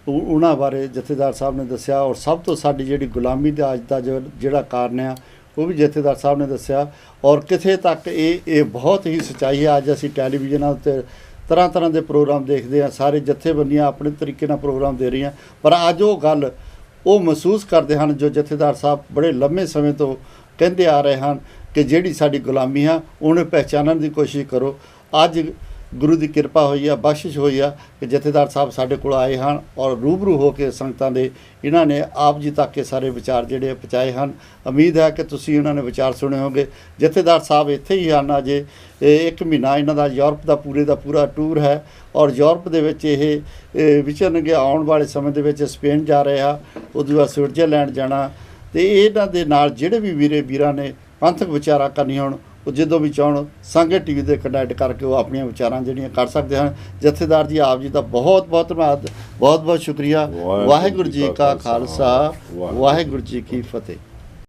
ਉਹਨਾਂ ਬਾਰੇ ਜਥੇਦਾਰ ਸਾਹਿਬ ਨੇ ਦੱਸਿਆ। ਔਰ ਸਭ ਤੋਂ ਸਾਡੀ ਜਿਹੜੀ ਗੁਲਾਮੀ ਦਾ ਅੱਜ ਦਾ ਜਿਹੜਾ ਕਾਰਨ ਆ ਉਹ ਵੀ ਜਥੇਦਾਰ ਸਾਹਿਬ ਨੇ ਦੱਸਿਆ। ਔਰ ਕਿੱਥੇ ਤੱਕ ਇਹ ਬਹੁਤ ਹੀ ਸੱਚਾਈ ਹੈ। ਅੱਜ ਅਸੀਂ ਟੈਲੀਵਿਜ਼ਨਾਂ ਉੱਤੇ ਤਰ੍ਹਾਂ ਤਰ੍ਹਾਂ ਦੇ ਪ੍ਰੋਗਰਾਮ ਦੇਖਦੇ ਹਾਂ, ਸਾਰੇ ਜਥੇਬੰਦੀਆਂ ਆਪਣੇ ਤਰੀਕੇ ਨਾਲ ਪ੍ਰੋਗਰਾਮ ਦੇ ਰਹੀਆਂ, ਪਰ ਅੱਜ ਉਹ ਗੱਲ ਉਹ ਮਹਿਸੂਸ ਕਰਦੇ ਹਨ ਜੋ ਜਥੇਦਾਰ ਸਾਹਿਬ ਬੜੇ ਲੰਮੇ ਸਮੇਂ ਤੋਂ ਕਹਿੰਦੇ ਆ ਰਹੇ ਹਨ ਕਿ ਜਿਹੜੀ ਸਾਡੀ ਗੁਲਾਮੀ ਆ ਉਹਨੂੰ ਪਹਿਚਾਨਣ ਦੀ ਕੋਸ਼ਿਸ਼ ਕਰੋ। ਅੱਜ ਗੁਰੂ ਦੀ ਕਿਰਪਾ ਹੋਈ ਆ, ਬਖਸ਼ਿਸ਼ ਹੋਈ ਆ ਕਿ ਜਥੇਦਾਰ ਸਾਹਿਬ ਸਾਡੇ ਕੋਲ ਆਏ ਹਨ ਔਰ ਰੂਬਰੂ ਹੋ ਕੇ ਸੰਗਤਾਂ ਦੇ ਇਹਨਾਂ ਨੇ ਆਪ ਜੀ ਤੱਕ ਇਹ ਸਾਰੇ ਵਿਚਾਰ ਜਿਹੜੇ ਪਹੁੰਚਾਏ ਹਨ। ਉਮੀਦ ਹੈ ਕਿ ਤੁਸੀਂ ਇਹਨਾਂ ਨੇ ਵਿਚਾਰ ਸੁਣੇ ਹੋਗੇ। ਜਥੇਦਾਰ ਸਾਹਿਬ ਇੱਥੇ ਹੀ ਹਨ। ਅਜੇ 1 ਮਹੀਨਾ ਇਹਨਾਂ ਦਾ ਯੂਰਪ ਦਾ ਪੂਰਾ ਟੂਰ ਹੈ ਔਰ ਯੂਰਪ ਦੇ ਵਿੱਚ ਇਹ ਵਿਚਰਨਗੇ। ਆਉਣ ਵਾਲੇ ਸਮੇਂ ਦੇ ਵਿੱਚ ਸਪੇਨ ਜਾ ਰਹੇ ਆ, ਉਦੋਂ ਬਾਅਦ ਸਵਿਟਜ਼ਰਲੈਂਡ ਜਾਣਾ। ਅਤੇ ਇਹਨਾਂ ਦੇ ਨਾਲ ਜਿਹੜੇ ਵੀ ਵੀਰਾਂ ਨੇ ਪੰਥਕ ਵਿਚਾਰਾਂ ਕਰਨੀਆਂ ਹੋਣ ਉਹ ਜਦੋਂ ਵੀ ਚਾਹਣ ਸਾਂਗੇ ਟੀਵੀ ਦੇ ਕਨੈਕਟ ਕਰਕੇ ਉਹ ਆਪਣੀਆਂ ਵਿਚਾਰਾਂ ਜਿਹੜੀਆਂ ਕਰ ਸਕਦੇ ਹਨ। ਜਥੇਦਾਰ ਜੀ ਆਪ ਜੀ ਦਾ ਬਹੁਤ ਬਹੁਤ ਧੰਨਵਾਦ, ਬਹੁਤ ਬਹੁਤ ਸ਼ੁਕਰੀਆ। ਵਾਹਿਗੁਰੂ ਜੀ ਕਾ ਖਾਲਸਾ, ਵਾਹਿਗੁਰੂ ਜੀ ਕੀ ਫਤਿਹ।